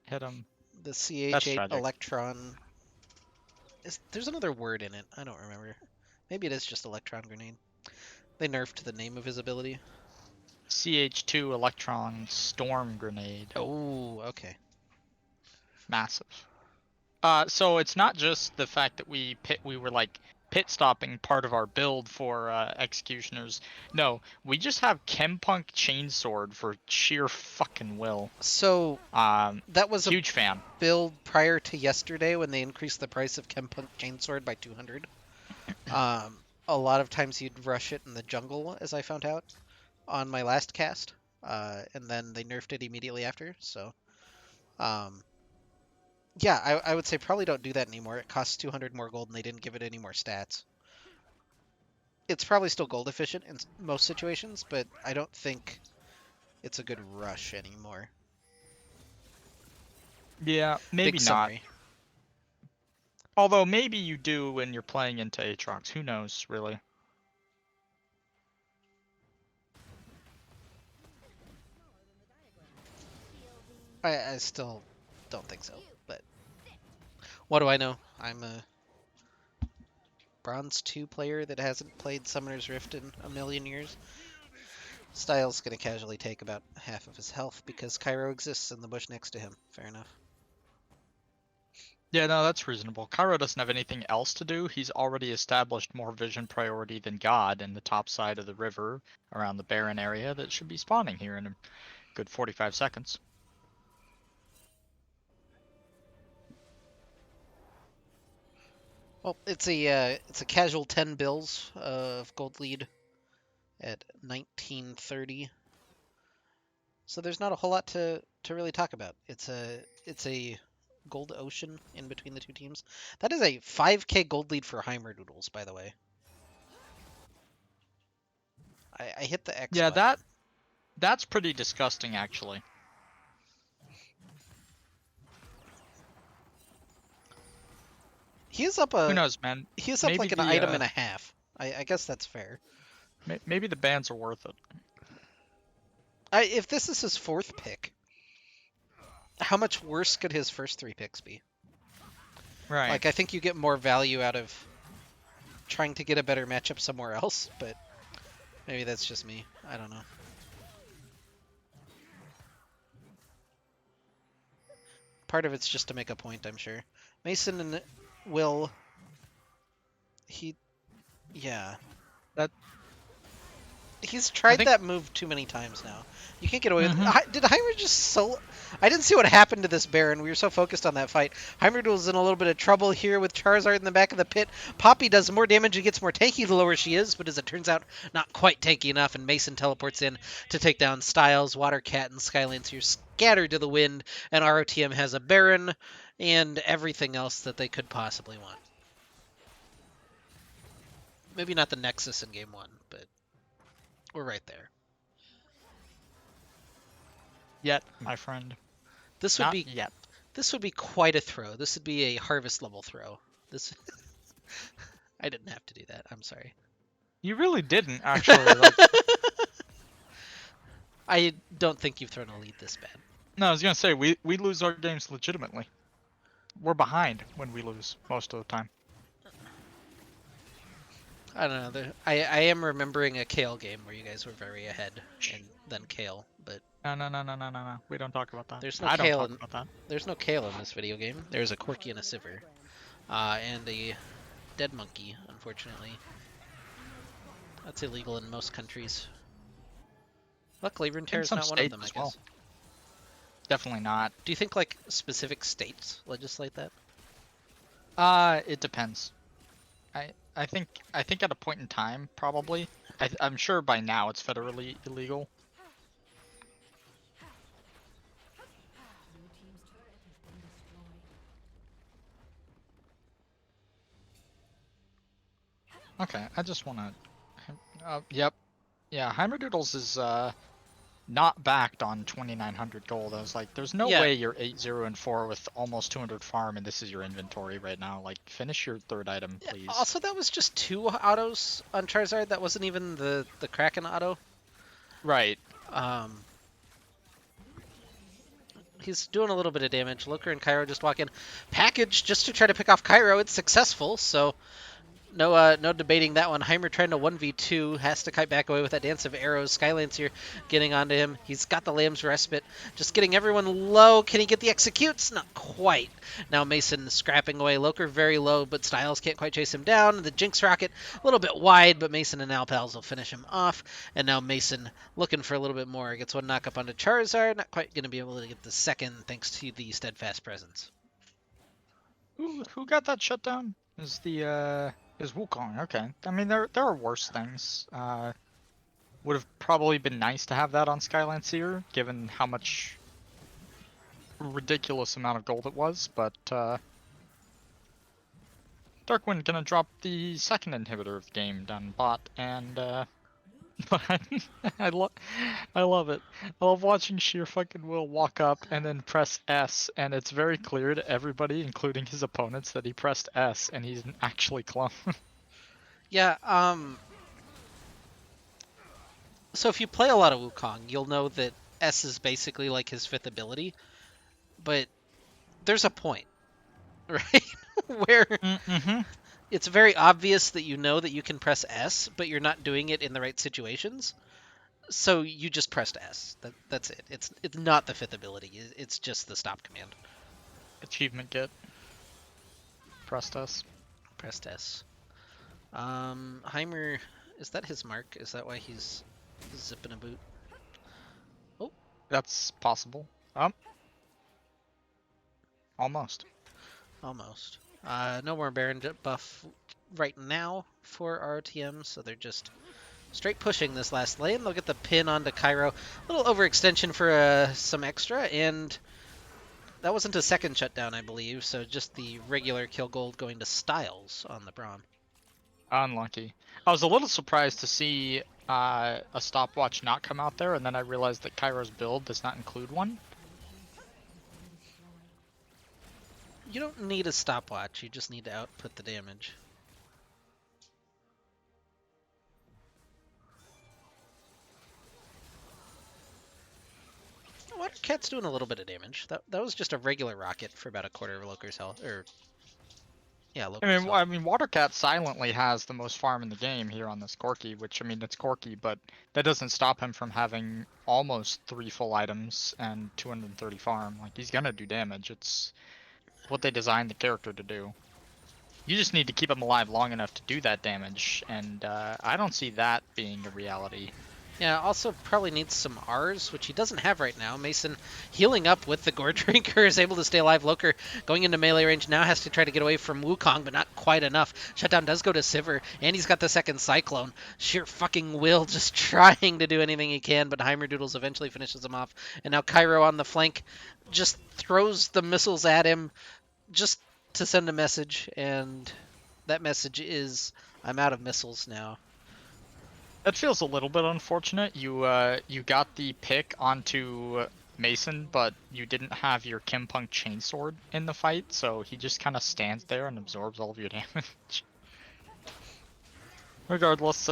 hit him. The That's CH8 tragic. Electron. There's another word in it. I don't remember. Maybe it is just Electron Grenade. They nerfed the name of his ability. CH2 Electron Storm Grenade. Oh, okay. Massive. So it's not just the fact that we were like pit stopping part of our build for executioners. No, we just have Chempunk Chainsword for sheer fucking will. So that was huge fan. Build prior to yesterday when they increased the price of Chempunk Chainsword by 200. A lot of times you'd rush it in the jungle, as I found out on my last cast, and then they nerfed it immediately after. So, yeah, I would say probably don't do that anymore. It costs 200 more gold, and they didn't give it any more stats. It's probably still gold efficient in most situations, but I don't think it's a good rush anymore. Yeah, maybe Big not. summary. Although maybe you do when you're playing into Aatrox. Who knows, really? I still don't think so, but what do I know? I'm a Bronze 2 player that hasn't played Summoner's Rift in a million years. Styles gonna casually take about half of his health because Cairo exists in the bush next to him. Fair enough. Yeah, no, that's reasonable. Cairo doesn't have anything else to do. He's already established more vision priority than God in the top side of the river around the Baron area that should be spawning here in a good 45 seconds. Well, it's a casual 10 bills of gold lead at 1930. So there's not a whole lot to really talk about. It's a gold ocean in between the two teams. That is a 5k gold lead for Heimerdoodles, by the way. I hit the X Yeah, button. that's pretty disgusting, actually. He is up Who knows, man? He is up Maybe like an item and a half. I guess that's fair. Maybe the bans are worth it. If this is his 4th pick, how much worse could his first 3 picks be? Right. Like, I think you get more value out of trying to get a better matchup somewhere else, but maybe that's just me. I don't know. Part of it's just to make a point, I'm sure. Mason and Will... Yeah. He's tried that move too many times now. You can't get away with it. Did Heimer just solo... I didn't see what happened to this Baron. We were so focused on that fight. Heimer was in a little bit of trouble here with Charizard in the back of the pit. Poppy does more damage and gets more tanky the lower she is, but as it turns out, not quite tanky enough, and Mason teleports in to take down Styles, Watercat, and Skylancer scattered to the wind, and ROTM has a Baron and everything else that they could possibly want. Maybe not the Nexus in Game 1, but we're right there. Yet, my friend. This would be quite a throw. This would be a harvest level throw. This I didn't have to do that. I'm sorry. You really didn't, actually. Like... I don't think you've thrown a lead this bad. No, I was gonna say we lose our games legitimately. We're behind when we lose most of the time. I don't know. I am remembering a Kale game where you guys were very ahead and then Kale, but No. We don't talk about that. there's no I Kale don't talk about that. There's no Kale in this video game. There's a Corki and a Sivir. and a dead monkey, unfortunately. That's illegal in most countries. Luckily, Runeterra In is some not one of states them, I as well. guess. Definitely not. Do you think like specific states legislate that? It depends. I think at a point in time, probably. I'm sure by now it's federally illegal. Okay, I just want to. Yep. Yeah, Heimerdoodles is not backed on 2,900 gold. I was like, there's no Yeah, way you're 8-0 and 4 with almost 200 farm and this is your inventory right now. Like, finish your third item, yeah. please. Also, that was just 2 autos on Charizard. That wasn't even the Kraken auto. Right. Um, he's doing a little bit of damage. Loker and Cairo just walk in. Package just to try to pick off Cairo. It's successful, so no debating that one. Heimer trying to 1v2, has to kite back away with that dance of arrows. Skylancer getting onto him. He's got the Lamb's Respite, just getting everyone low. Can he get the executes? Not quite. Now Mason scrapping away. Loker very low, but Styles can't quite chase him down. The Jinx Rocket a little bit wide, but Mason and Alpals will finish him off. And now Mason looking for a little bit more. Gets one knock up onto Charizard. Not quite going to be able to get the second thanks to the Steadfast Presence. Who got that shut down? Is Wukong. Okay. I mean, there are worse things. Would have probably been nice to have that on Skylancer, given how much ridiculous amount of gold it was, but Darkwind gonna drop the second inhibitor of the game down bot, and I love I love it. I love watching Sheer fucking Will walk up and then press S, and it's very clear to everybody, including his opponents, that he pressed S and he's actually clone. Yeah, so if you play a lot of Wukong, you'll know that S is basically like his fifth ability, but there's a point, right? Where Mm-hmm. it's very obvious that you know that you can press S, but you're not doing it in the right situations. So you just pressed S. That's it. It's not the fifth ability. It's just the stop command. Achievement get. Pressed S. Pressed S. Heimer, is that his mark? Is that why he's zipping a boot? Oh, That's possible. Almost. almost. No more Baron buff right now for ROTM, so they're just straight pushing this last lane. They'll get the pin onto Cairo. A little overextension for some extra, and that wasn't a second shutdown, I believe, so just the regular kill gold going to Styles on the Braum. Unlucky. I was a little surprised to see a stopwatch not come out there, and then I realized that Cairo's build does not include one. You don't need a stopwatch, you just need to output the damage. Watercat's doing a little bit of damage. That was just a regular rocket for about a quarter of Loker's health, or yeah, Loker's health. I mean, Watercat silently has the most farm in the game here on this Corki, which, I mean, it's Corki, but that doesn't stop him from having almost 3 full items and 230 farm. Like, he's gonna do damage. It's what they designed the character to do. You just need to keep him alive long enough to do that damage, and I don't see that being a reality. Yeah, also probably needs some R's, which he doesn't have right now. Mason healing up with the Gore Drinker is able to stay alive. Loker going into melee range now has to try to get away from Wukong, but not quite enough. Shutdown does go to Sivir, and he's got the second Cyclone. Sheer fucking will just trying to do anything he can, but Heimerdoodles eventually finishes him off. And now Cairo on the flank just throws the missiles at him just to send a message, and that message is, I'm out of missiles now. That feels a little bit unfortunate. You got the pick onto Mason, but you didn't have your Kimpunk Chainsword in the fight, so he just kind of stands there and absorbs all of your damage. Regardless,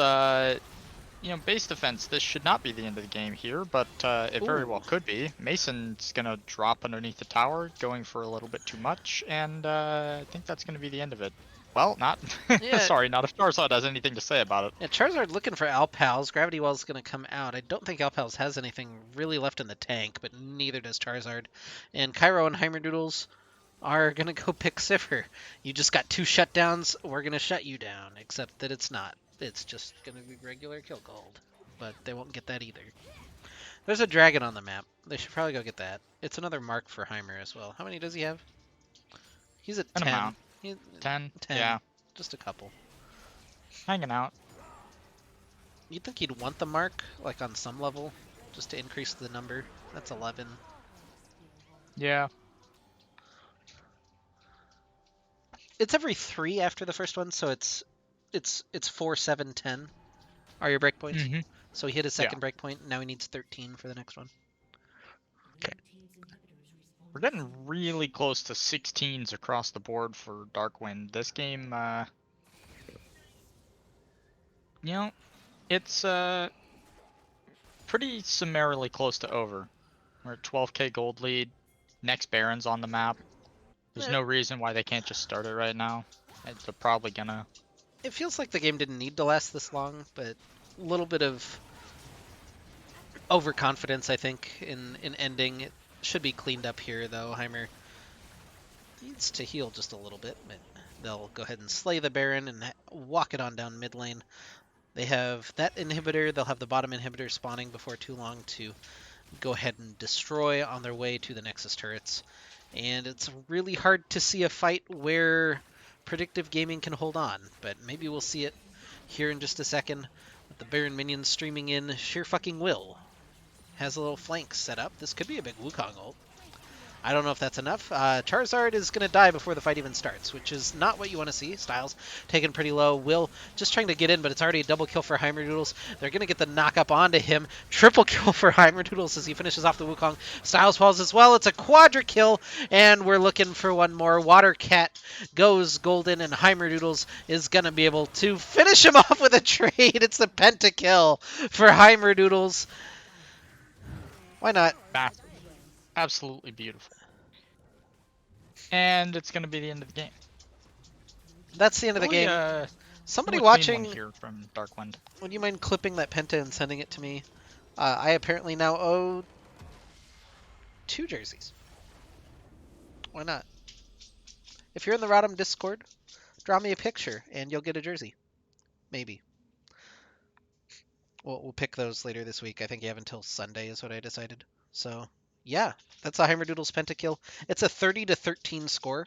base defense, this should not be the end of the game here, but it very well could be. Mason's gonna drop underneath the tower, going for a little bit too much, and I think that's gonna be the end of it. Well, not. Yeah. Sorry, not if Charizard has anything to say about it. Yeah, Charizard looking for Alpals. Gravity Well's going to come out. I don't think Alpals has anything really left in the tank, but neither does Charizard. And Cairo and Heimerdoodles are gonna go pick Sivir. You just got 2 shutdowns. We're gonna shut you down. Except that it's not. It's just gonna be regular kill gold. But they won't get that either. There's a dragon on the map. They should probably go get that. It's another mark for Heimer as well. How many does he have? He's at An 10. amount. 10? 10. Yeah. Just a couple. Hanging out. You'd think he'd want the mark, like on some level, just to increase the number. That's 11. Yeah. It's every 3 after the first one, so it's 4, 7, 10 are your breakpoints. Mm-hmm. So he hit his Yeah. second breakpoint. Now he needs 13 for the next one. We're getting really close to 16s across the board for Darkwind. This game, you know, it's pretty summarily close to over. We're at 12k gold lead. Next Baron's on the map. There's no reason why they can't just start it right now. They're probably gonna. It feels like the game didn't need to last this long, but a little bit of overconfidence, I think, in ending. It should be cleaned up here, though. Heimer needs to heal just a little bit, but they'll go ahead and slay the Baron and walk it on down mid lane. They have that inhibitor. They'll have the bottom inhibitor spawning before too long to go ahead and destroy on their way to the Nexus turrets. And it's really hard to see a fight where Predictive Gaming can hold on, but maybe we'll see it here in just a second. With the Baron minions streaming in, sheer fucking will. Has a little flank set up. This could be a big Wukong ult. I don't know if that's enough. Charizard is going to die before the fight even starts, which is not what you want to see. Styles taken pretty low. Will just trying to get in, but it's already a double kill for Heimerdoodles. They're going to get the knock up onto him. Triple kill for Heimerdoodles as he finishes off the Wukong. Styles falls as well. It's a quadra kill, and we're looking for one more. Water Cat goes golden, and Heimerdoodles is going to be able to finish him off with a trade. It's the pentakill for Heimerdoodles. Why not? Massive. Absolutely beautiful. And it's gonna be the end of the game. That's the end of the Really, game. Somebody really clean watching, one here from Darkwind. would you mind clipping that penta and sending it to me? I apparently now owe 2 jerseys. Why not? If you're in the RotM Discord, draw me a picture and you'll get a jersey. Maybe. We'll pick those later this week. I think you have until Sunday is what I decided. So, yeah, that's a Heimerdoodles pentakill. It's a 30-13 score.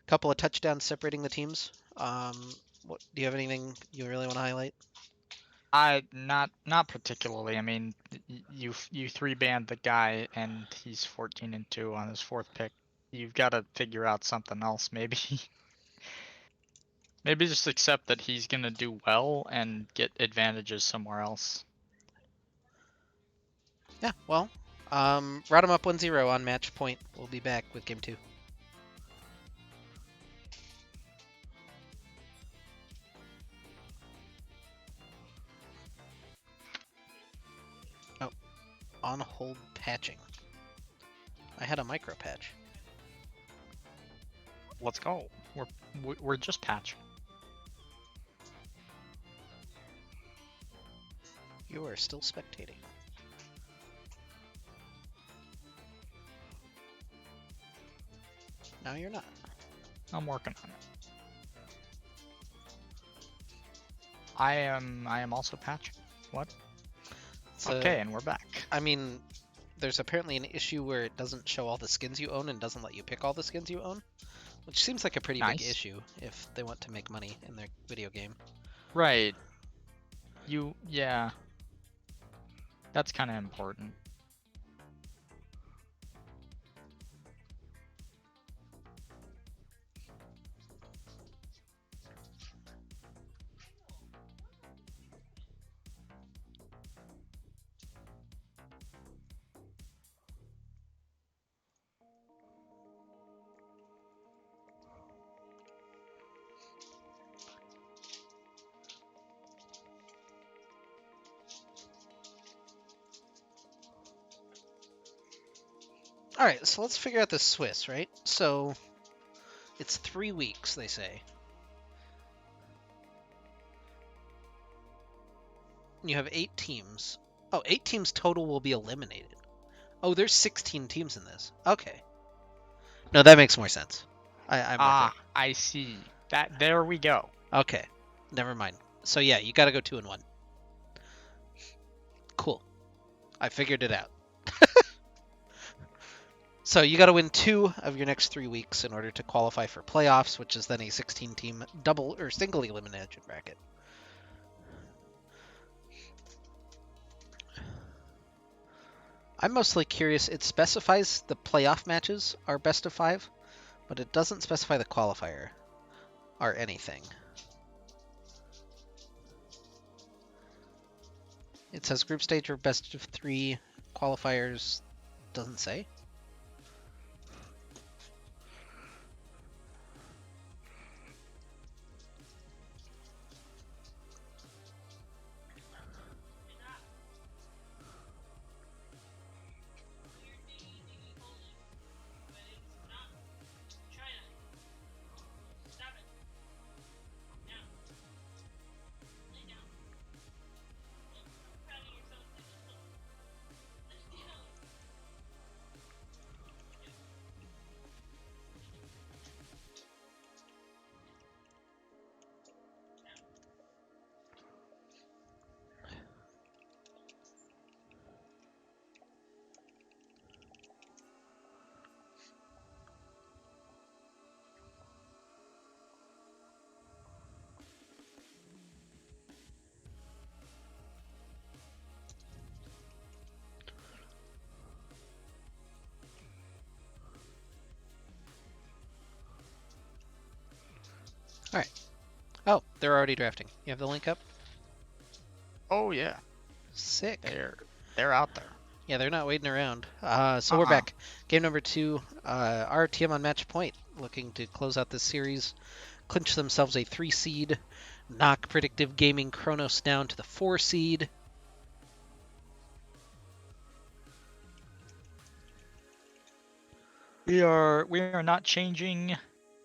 Couple of touchdowns separating the teams. What, do you have anything you really want to highlight? Not particularly. I mean, you 3-banned the guy and he's 14-2 on his 4th pick. You've got to figure out something else, maybe. Maybe just accept that he's gonna do well and get advantages somewhere else. Yeah, well, RotM up 1-0 on match point. We'll be back with game 2. Oh, on hold patching. I had a micro patch. Let's go. We're just patching. You are still spectating. Now you're not. I'm working on it. I am also patching. What? So, okay, and we're back. I mean, there's apparently an issue where it doesn't show all the skins you own and doesn't let you pick all the skins you own, which seems like a pretty big issue if they want to make money in their video game. Right. Yeah. That's kind of important. All right, so let's figure out the Swiss, right? So it's 3 weeks, they say. You have 8 teams. Oh, 8 teams total will be eliminated. Oh, there's 16 teams in this. Okay. No, that makes more sense. I'm with it. I see. There we go. Okay, never mind. So yeah, you got to go 2-1. Cool. I figured it out. So you got to win 2 of your next 3 weeks in order to qualify for playoffs, which is then a 16-team double or single elimination bracket. I'm mostly curious. It specifies the playoff matches are best of 5, but it doesn't specify the qualifier or anything. It says group stage or best of 3 qualifiers. Doesn't say. All right. Oh, they're already drafting. You have the link up? Oh yeah, Sick. they're out there. Yeah, they're not waiting around. So we're back. Game number 2. RTM on match point, looking to close out this series, clinch themselves a 3 seed, knock Predictive Gaming Chronos down to the 4 seed. We are not changing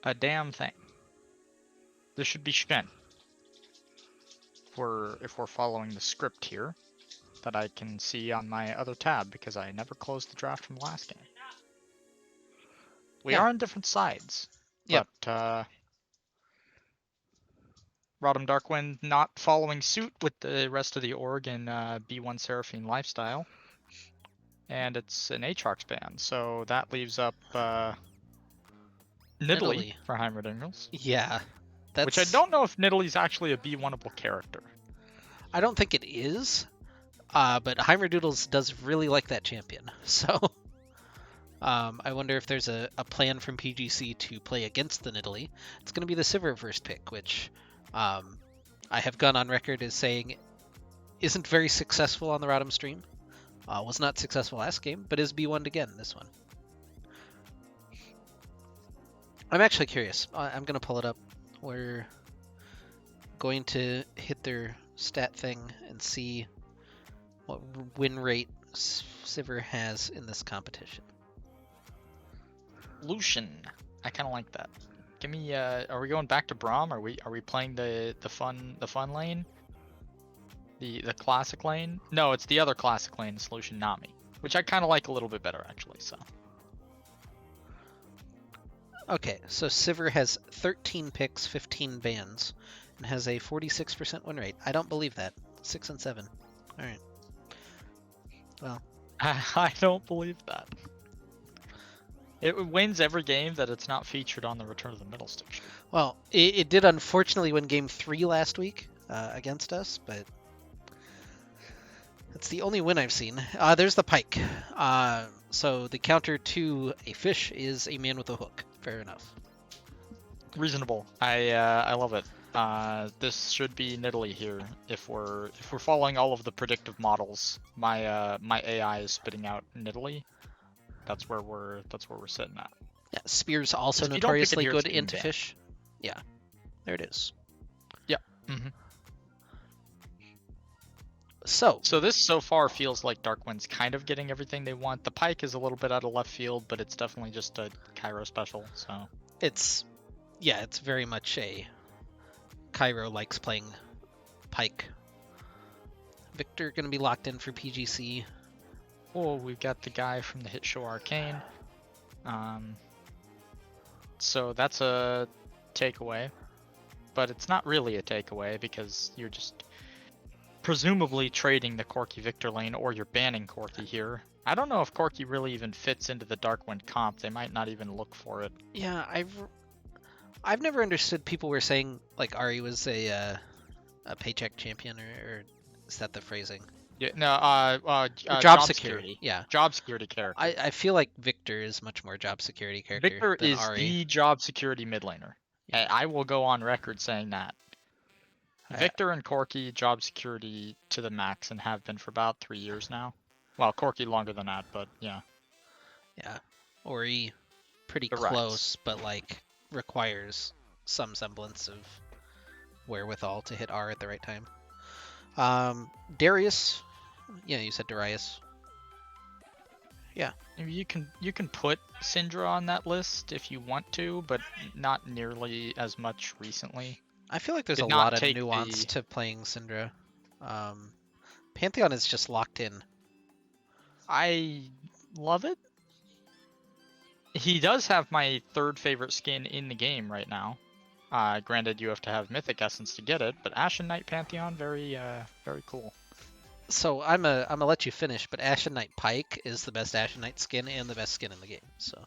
a damn thing. This should be Shen. If we're following the script here that I can see on my other tab because I never closed the draft from the last game. We Yeah. are on different sides. Yep. But RotM Darkwind not following suit with the rest of the org in B1 Seraphine lifestyle. And it's an Aatrox ban, so that leaves up Nidalee for Heimerdingers. Yeah. That's... Which I don't know if Nidalee's actually a B1able character. I don't think it is, but Heimerdoodles does really like that champion. So I wonder if there's a plan from PGC to play against the Nidalee. It's going to be the Sivir first pick, which I have gone on record as saying isn't very successful on the RotM stream. Was not successful last game, but is B1'd again this one. I'm actually curious. I'm going to pull it up. We're going to hit their stat thing and see what win rate Sivir has in this competition. Lucian. I kind of like that. Give me. Are we going back to Braum? Are we playing the fun lane? The classic lane? No, it's the other classic lane, Solution Nami, which I kind of like a little bit better actually. So. Okay, so Sivir has 13 picks, 15 bans, and has a 46% win rate. I don't believe that. 6 and 7. All right. Well, I don't believe that. It wins every game that it's not featured on the Return of the Middle Stick sheet. Well, it did unfortunately win Game 3 last week against us, but that's the only win I've seen. There's the pike. So the counter to a fish is a man with a hook. Fair enough. Reasonable. I love it. This should be Nidalee here. If we're following all of the predictive models, my AI is spitting out Nidalee. That's where we're sitting at. Yeah, Spear's also notoriously good into fish. Yeah, there it is. Yeah. Mm-hmm. So this so far feels like Darkwind's kind of getting everything they want. The pike is a little bit out of left field, but it's definitely just a Cairo special. So it's very much a Cairo likes playing pike. Victor gonna be locked in for PGC. Oh, we've got the guy from the hit show Arcane. so that's a takeaway. But it's not really a takeaway because you're just presumably trading the Corki Victor lane, or you're banning Corki here. I don't know if Corki really even fits into the Darkwind comp. They might not even look for it. Yeah, I've never understood people were saying like Ari was a paycheck champion, or is that the phrasing? Yeah, no, Or job job security. security. Yeah. Job security character. I feel like Victor is much more job security character Victor than is Ari. the job security mid laner. Yeah. I will go on record saying that. I- Victor and Corki job security to the max and have been for about 3 years now. Well, Corki longer than that, but yeah. Yeah. Ori, pretty Correct. close, but like requires some semblance of wherewithal to hit R at the right time. Darius, yeah, you said Darius. Yeah. You can put Syndra on that list if you want to, but not nearly as much recently. I feel like there's Did a not lot of take nuance the- to playing Syndra. Pantheon is just locked in. I love it. He does have my third favorite skin in the game right now. Granted, you have to have Mythic Essence to get it, but Ashen Knight Pantheon, very cool. So I'm gonna let you finish, but Ashen Knight Pike is the best Ashen Knight skin and the best skin in the game. So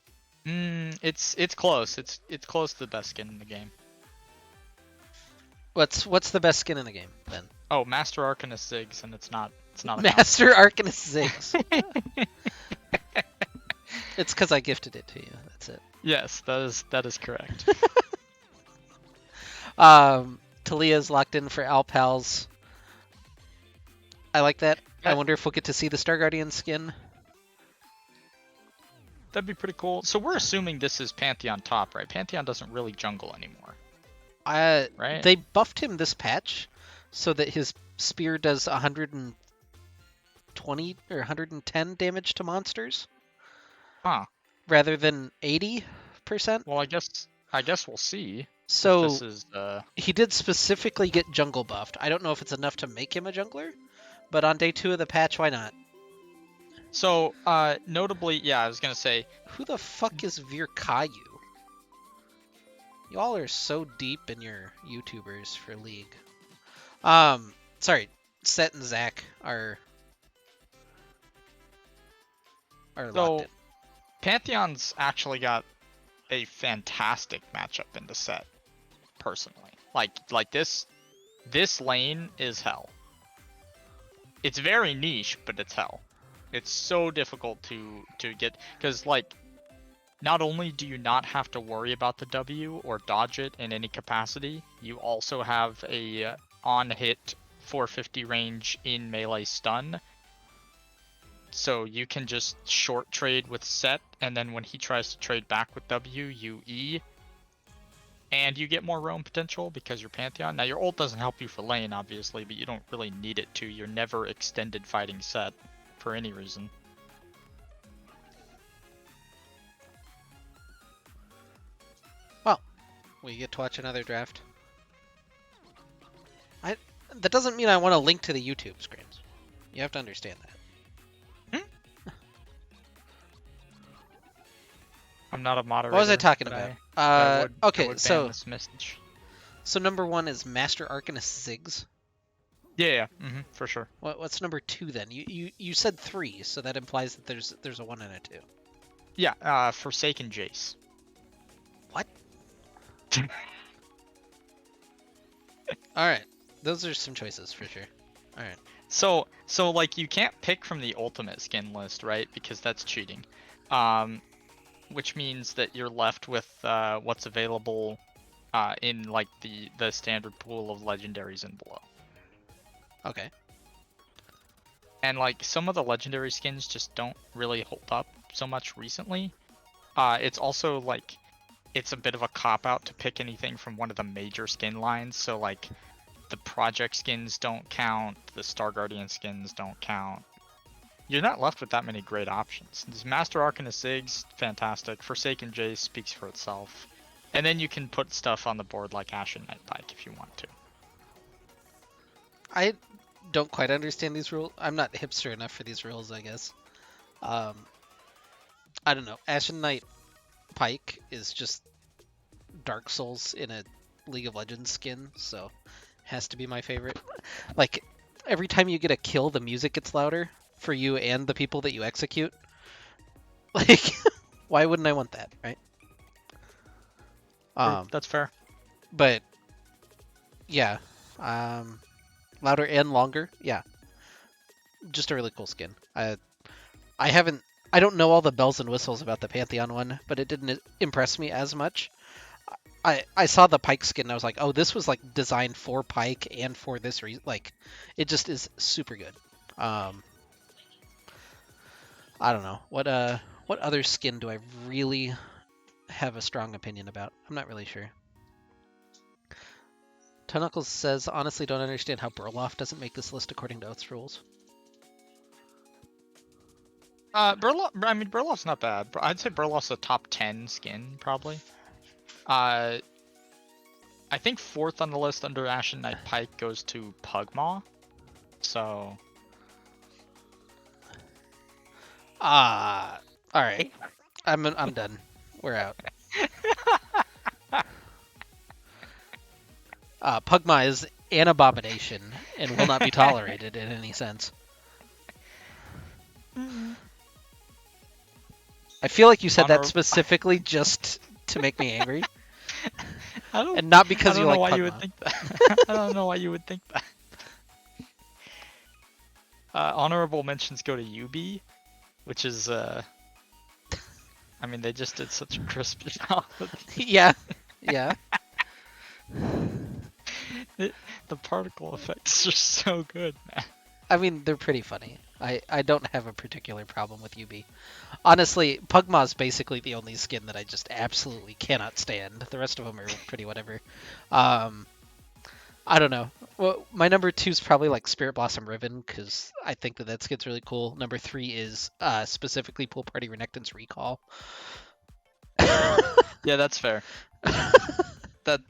It's close. It's close to the best skin in the game. what's the best skin in the game then? Oh, Master Arcanist Ziggs, and it's not a Master Arcanist Ziggs. It's because I gifted it to you. That's it. Yes, that is correct. Talia's locked in for Alpals. I like that. I Yeah. wonder if we'll get to see the Star Guardian skin. That'd be pretty cool. So we're assuming this is Pantheon top, right? Pantheon doesn't really jungle anymore, right? They buffed him this patch so that his spear does 120 or 110 damage to monsters Huh. rather than 80%. Well, I guess we'll see. So This is he did specifically get jungle buffed. I don't know if it's enough to make him a jungler, but on day 2 of the patch, why not? so notably, yeah, I was gonna say Who the fuck is Virkayu? Y'all are so deep in your YouTubers for League. Sorry, Set and Zach are locked so in. Pantheon's actually got a fantastic matchup in the set. Personally, like this lane is hell. It's very niche, but it's hell. It's so difficult to get, because like not only do you not have to worry about the W or dodge it in any capacity, you also have a on hit 450 range in melee stun. So you can just short trade with Set, and then when he tries to trade back with W, you E. And you get more roam potential because you're Pantheon. Now your ult doesn't help you for lane, obviously, but you don't really need it to. You're never extended fighting Set for any reason. Well, we get to watch another draft. That doesn't mean I want to link to the YouTube screens. You have to understand that. I'm not a moderator. What was I talking but about? I Okay, would ban so this message. number 1 is Master Arcanist Ziggs. Yeah, for sure. What's number 2 then? You said 3, so that implies that there's a 1 and a 2. Yeah, Forsaken Jace. What? All right, those are some choices for sure. All right. So like you can't pick from the ultimate skin list, right? Because that's cheating. Which means that you're left with what's available in like the standard pool of legendaries and below. Okay. And like some of the legendary skins just don't really hold up so much recently. It's also like it's a bit of a cop out to pick anything from one of the major skin lines. So like the project skins don't count, the Star Guardian skins don't count. You're not left with that many great options. This Master Arcanist Ziggs, fantastic. Forsaken Jace speaks for itself. And then you can put stuff on the board like Ashen Knight Pike if you want to. I don't quite understand these rules. I'm not hipster enough for these rules, I guess. I don't know. Ashen Knight Pike is just Dark Souls in a League of Legends skin, so has to be my favorite. Like every time you get a kill, the music gets louder for you and the people that you execute. Like, why wouldn't I want that, right? True, Um, that's fair. but yeah, um, louder and longer. Yeah, just a really cool skin. I haven't. I don't know all the bells and whistles about the Pantheon one, but it didn't impress me as much. I saw the Pike skin and I was like, oh, this was like designed for Pike and for this reason. Like, it just is super good. Um, I don't know what other skin do I really have a strong opinion about? I'm not really sure. Tunnels says, honestly, don't understand how Burloff doesn't make this list according to Oath's rules. Burloff's not bad. I'd say Burloff's a top 10 skin, probably. Uh, I think fourth on the list under Ashen Knight Pike goes to Pugmaw. So. All right. I'm done. We're out. Pugma is an abomination and will not be tolerated in any sense. I feel like you said that specifically just to make me angry, and not because you like Pugma. You would think that. I don't know why you would think that. Honorable mentions go to UB, which is I mean, they just did such a crisp job. Yeah, yeah. The particle effects are so good, man. I mean, they're pretty funny. I don't have a particular problem with UB. Honestly, Pugma is basically the only skin that I just absolutely cannot stand. The rest of them are pretty whatever. I don't know. Well, my number 2 is probably like Spirit Blossom Riven because I think that skin's really cool. Number 3 is specifically Pool Party Renekton's Recall. Yeah, that's fair.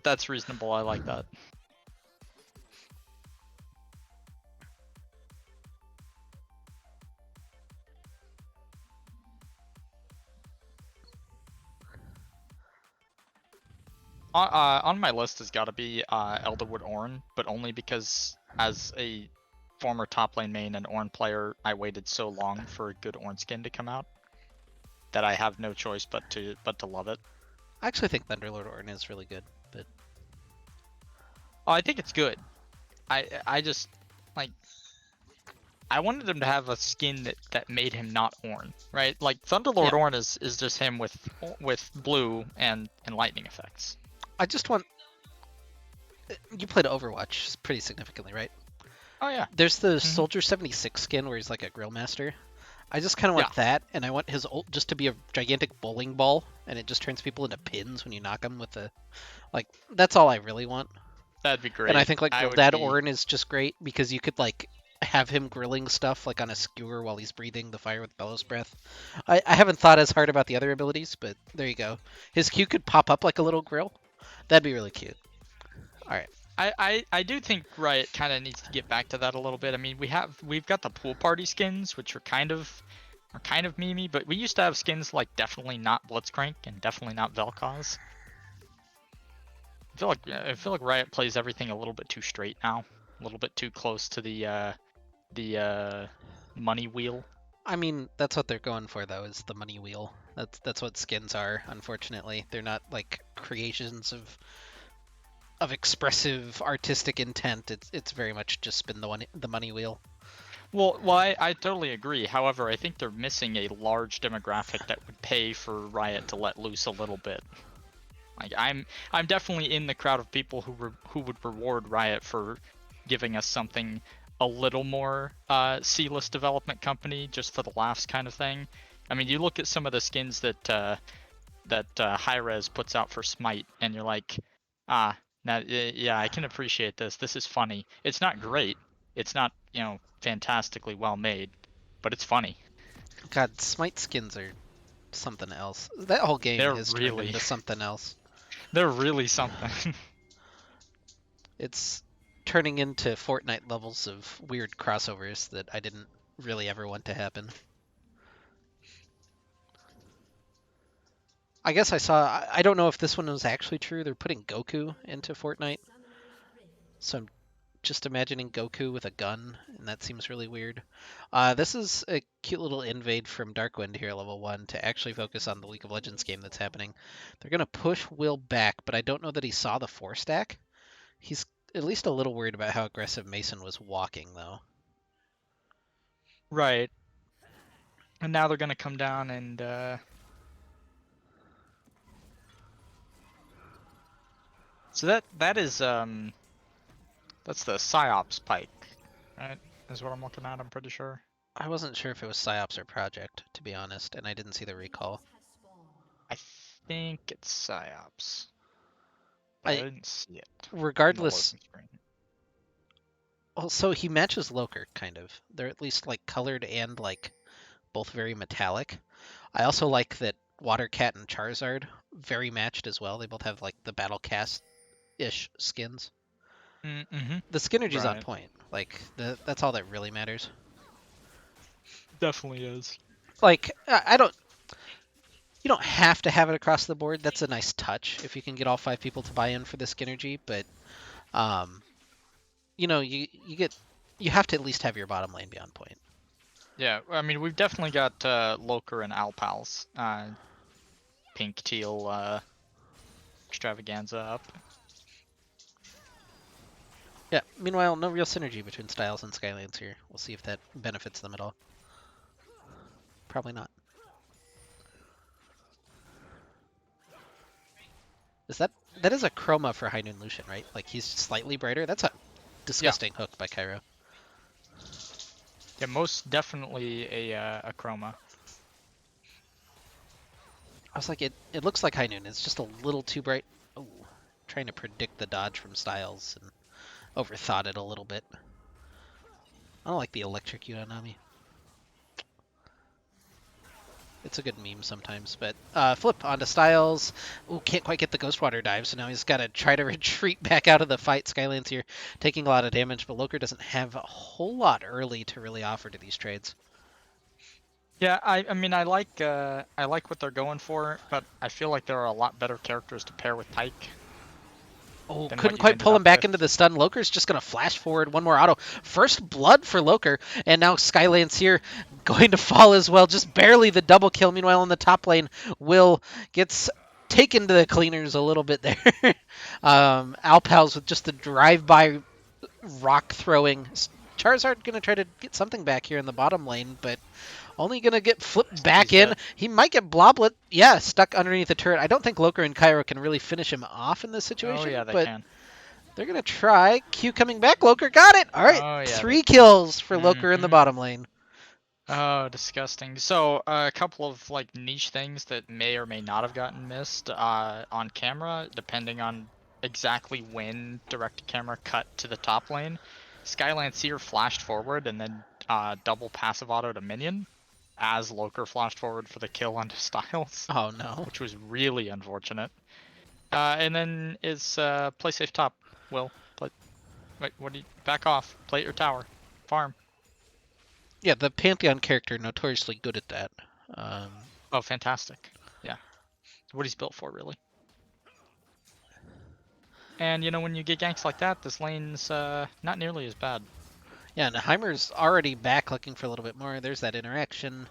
That's reasonable. I like that. On my list has got to be Elderwood Ornn, but only because as a former top lane main and Ornn player, I waited so long for a good Ornn skin to come out that I have no choice but to love it. I actually think Thunderlord Ornn is really good, but I think it's good. I just like I wanted him to have a skin that made him not Ornn, right? Like Thunderlord Ornn is just him with blue and lightning effects. I just want. You played Overwatch pretty significantly, right? Oh yeah. There's the Soldier 76 skin where he's like a grill master. I just kind of want that, and I want his ult just to be a gigantic bowling ball, and it just turns people into pins when you knock them with the, like, that's all I really want. That'd be great. And I think like Dad Ornn is just great because you could like have him grilling stuff like on a skewer while he's breathing the fire with Bellows Breath. I haven't thought as hard about the other abilities, but there you go. His Q could pop up like a little grill. That'd be really cute. All right. I do think Riot kind of needs to get back to that a little bit. I mean, we've got the pool party skins, which are kind of memey, but we used to have skins like definitely not Blitzcrank and definitely not Vel'Koz. I feel like Riot plays everything a little bit too straight now, a little bit too close to the money wheel. I mean, that's what they're going for though, is the money wheel. That's what skins are. Unfortunately, they're not like creations of expressive artistic intent. It's very much just been the money wheel. Well, I totally agree. However, I think they're missing a large demographic that would pay for Riot to let loose a little bit. Like I'm definitely in the crowd of people who would reward Riot for giving us something a little more C-list development company just for the laughs kind of thing. I mean, you look at some of the skins that Hi-Rez puts out for Smite, and you're like, now, yeah, I can appreciate this. This is funny. It's not great. It's not, fantastically well made, but it's funny. God, Smite skins are something else. That whole game has turned into something else. They're really something. It's turning into Fortnite levels of weird crossovers that I didn't really ever want to happen. I guess I saw. I don't know if this one was actually true. They're putting Goku into Fortnite, so I'm just imagining Goku with a gun, and that seems really weird. This is a cute little invade from Darkwind here, level 1, to actually focus on the League of Legends game that's happening. They're going to push Will back, but I don't know that he saw the 4-stack. He's at least a little worried about how aggressive Mason was walking, though. Right. And now they're gonna come down and so that is that's the Psyops pike, right? Is what I'm looking at, I'm pretty sure. I wasn't sure if it was PsyOps or Project, to be honest, and I didn't see the recall. I think it's Psyops. But I I didn't see it in the regardless. loading screen. Well, so he matches Loker, kind of. They're at least like colored and like both very metallic. I also like that Watercat and Charizard very matched as well. They both have like the Battle Cast ish skins. Mm-hmm. The Skinergy's on Right. point. Like that's all that really matters. Definitely is. Like I don't. You don't have to have it across the board. That's a nice touch if you can get all 5 people to buy in for the Skinergy. But um, you have to at least have your bottom lane be on point. Yeah, I mean we've definitely got Loker and Alpals. Pink teal extravaganza up. Yeah. Meanwhile, no real synergy between Styles and Skylands here. We'll see if that benefits them at all. Probably not. That is a chroma for High Noon Lucian, right? Like he's slightly brighter. That's a disgusting hook by Cairo. Yeah, most definitely a chroma. I was like, it looks like High Noon. It's just a little too bright. Oh, trying to predict the dodge from Styles and overthought it a little bit. I don't like the electric Unanami. It's a good meme sometimes, but flip onto Styles. Ooh, can't quite get the Ghostwater dive, so now he's got to try to retreat back out of the fight. Skylands here taking a lot of damage, but Loker doesn't have a whole lot early to really offer to these trades. Yeah, I mean I like what they're going for, but I feel like there are a lot better characters to pair with Pike Oh, than what couldn't you've quite ended pull him up back with. into the stun. Loker's just going to flash forward one more auto. First blood for Loker, and now Skylands here going to fall as well. Just barely the double kill. Meanwhile, in the top lane, Will gets taken to the cleaners a little bit there. Alpals with just a drive-by rock throwing. Charizard going to try to get something back here in the bottom lane, but only going to get flipped back He's in. dead. He might get Bloblet. Yeah, stuck underneath the turret. I don't think Loker and Cairo can really finish him off in this Oh situation, yeah, they but can. they're going to try. Q coming back. Loker got it. All right. Oh yeah, they 3 can. kills for Loker in the bottom lane. Oh, disgusting. So a couple of like niche things that may or may not have gotten missed on camera, depending on exactly when direct camera cut to the top lane. Skylancer flashed forward and then double passive auto to minion as Loker flashed forward for the kill onto Styles, Oh, no. which was really unfortunate. And then is play safe top. Will play. Wait, what do you back off? Play at your tower. Farm. Yeah, the Pantheon character notoriously good at that. Um, Oh, fantastic. Yeah. What he's built for, really. And, you know, when you get ganks like that, this lane's not nearly as bad. yeah, and Heimer's already back looking for a little bit more. There's that interaction.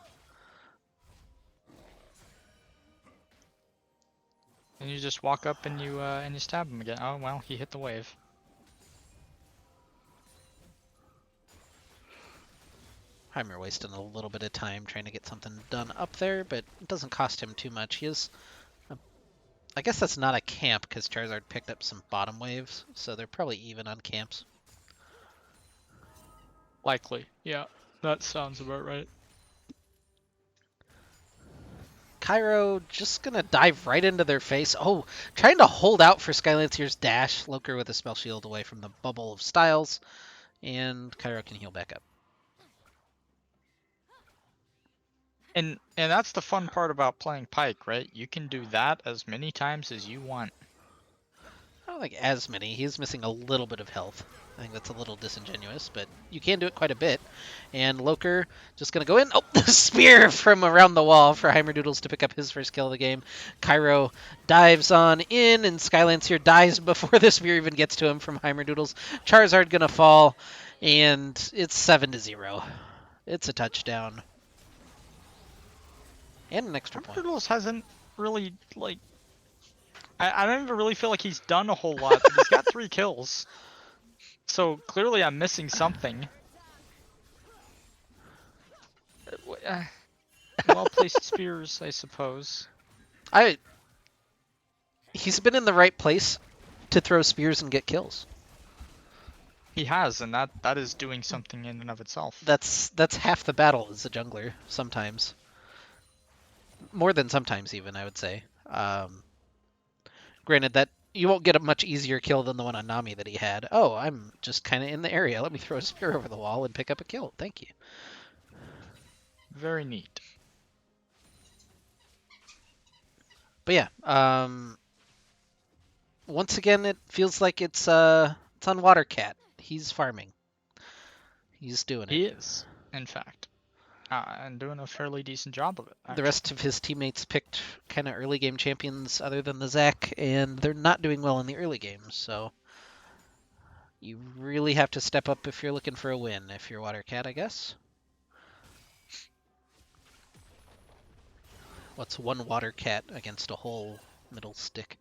And you just walk up and you stab him again. Oh, well, he hit the wave. Heimer wasting a little bit of time trying to get something done up there, but it doesn't cost him too much. He is... I guess that's not a camp because Charizard picked up some bottom waves, so they're probably even on camps. Likely. Yeah, that sounds about right. Cairo just gonna dive right into their face. Oh, trying to hold out for Skylancer's dash. Loker with a spell shield away from the bubble of Styles, and Cairo can heal back up. And that's the fun part about playing Pike, right? You can do that as many times as you want. Not like as many. He's missing a little bit of health. I think that's a little disingenuous, but you can do it quite a bit. And Loker just going to go in. Oh, the spear from around the wall for Heimerdoodles to pick up his first kill of the game. Cairo dives on in, and Skylance here dies before the spear even gets to him from Heimerdoodles. Charizard going to fall, and it's 7-0. It's a touchdown. And an extra point. Heimerdoodles hasn't really, like... I don't even really feel like he's done a whole lot, but he's got 3 kills. So clearly I'm missing something. Well-placed spears, I suppose. He's been in the right place to throw spears and get kills. He has, and that is doing something in and of itself. That's half the battle as a jungler, sometimes. More than sometimes, even, I would say. Granted, that you won't get a much easier kill than the one on Nami that he had. Oh, I'm just kind of in the area. Let me throw a spear over the wall and pick up a kill. Thank you. Very neat. But yeah, once again, it feels like it's on Watercat. He's farming. He's doing it. He is, in fact. And doing a fairly decent job of it. Actually. The rest of his teammates picked kind of early game champions other than the Zac, and they're not doing well in the early games, so you really have to step up if you're looking for a win, if you're Watercat, I guess. What's one Watercat against a whole middle stick?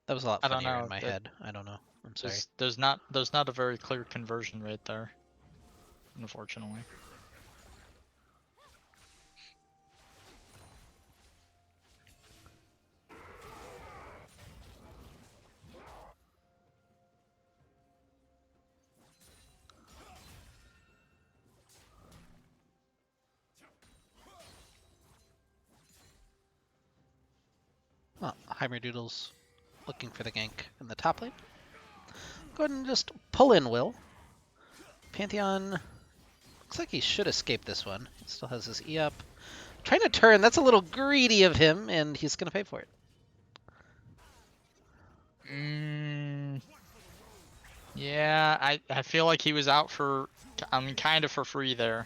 That was a lot funnier in my head. I don't know. I'm sorry. There's not a very clear conversion rate there, unfortunately. Well, Heimerdoodles looking for the gank in the top lane. Go ahead and just pull in, Will. Pantheon looks like he should escape this one. He still has his E up. Trying to turn, that's a little greedy of him, and he's going to pay for it. Yeah, I feel like he was out for, kind of for free there.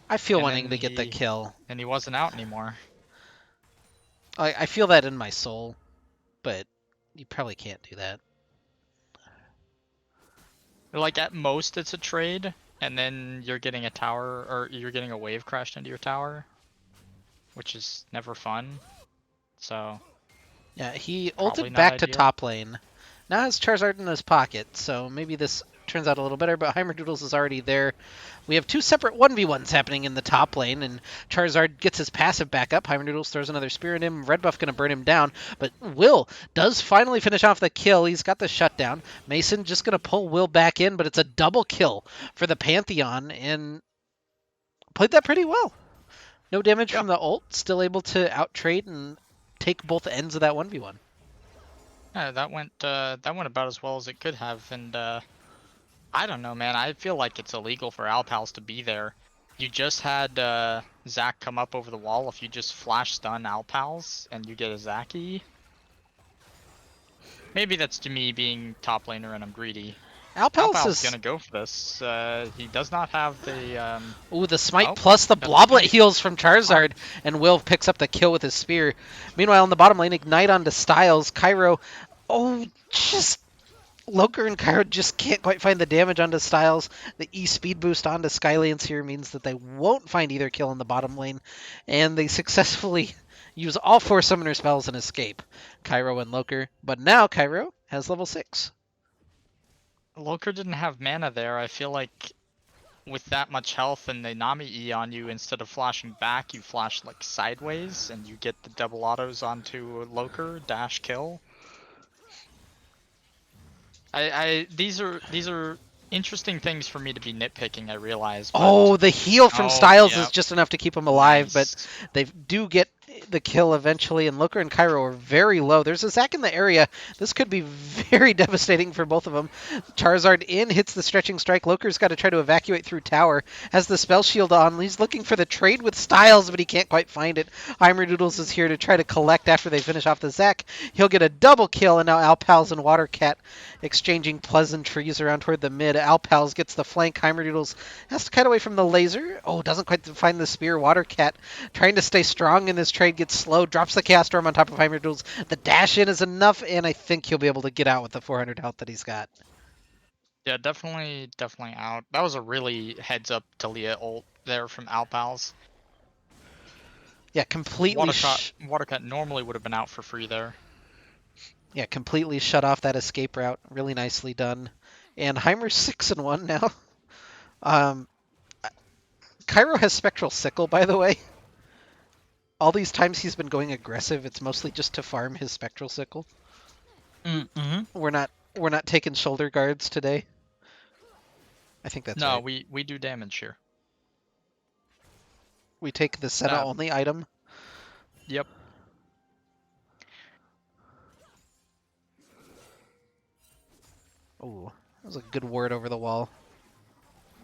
I feel wanting to get the kill. And he wasn't out anymore. I feel that in my soul, but you probably can't do that. Like, at most it's a trade, and then you're getting a tower, or you're getting a wave crashed into your tower, which is never fun. So yeah, he ulted back to top lane. Now has Charizard in his pocket, so maybe this turns out a little better, but Heimerdoodles is already there. We have 2 separate 1v1s happening in the top lane, and Charizard gets his passive back up. Heimerdoodles throws another spear at him. Red buff going to burn him down, but Will does finally finish off the kill. He's got the shutdown. Mason just going to pull Will back in, but it's a double kill for the Pantheon, and played that pretty well. No damage from the ult, still able to out-trade and take both ends of that 1v1. Yeah, that went about as well as it could have, and I don't know, man. I feel like it's illegal for Alpals to be there. You just had Zac come up over the wall. If you just flash stun Alpals and you get a Zac-y, maybe that's to me being top laner and I'm greedy. Alpals is gonna go for this. He does not have the ooh, the smite plus the bloblet heals from Charizard, and Will picks up the kill with his spear. Meanwhile, in the bottom lane, Ignite onto Styles. Cairo, Loker and Cairo just can't quite find the damage onto Styles. The E speed boost onto Skylance here means that they won't find either kill in the bottom lane, and they successfully use all 4 summoner spells and escape, Cairo and Loker. But now Cairo has level 6. Loker didn't have mana there. I feel like with that much health and the Nami E on you, instead of flashing back, you flash like sideways and you get the double autos onto Loker, dash kill. These are interesting things for me to be nitpicking, I realize. But... Oh, the heal from Styles is just enough to keep him alive, but they do get the kill eventually, and Loker and Cairo are very low. There's a Zac in the area. This could be very devastating for both of them. Charizard in, hits the stretching strike. Loker's got to try to evacuate through tower. Has the spell shield on. He's looking for the trade with Styles, but he can't quite find it. Heimerdoodles is here to try to collect after they finish off the Zac. He'll get a double kill, and now Alpals and Watercat exchanging pleasantries around toward the mid. Alpals gets the flank. Heimerdoodles has to cut away from the laser. Oh, doesn't quite find the spear. Watercat trying to stay strong in this trade, gets slow, drops the Chaos Storm on top of Heimerdoodles. The dash in is enough, and I think he'll be able to get out with the 400 health that he's got. Yeah, definitely out. That was a really heads up Talia ult there from Alpals. Yeah, completely. Watercut normally would have been out for free there. Yeah, completely shut off that escape route. Really nicely done. And Heimer's 6-1 now. Cairo has Spectral Sickle, by the way. All these times he's been going aggressive, it's mostly just to farm his Spectral Sickle. Mm-hmm. We're not taking shoulder guards today. I think that's right. No, we do damage here. We take the Senna only item. Yep. Oh, that was a good ward over the wall.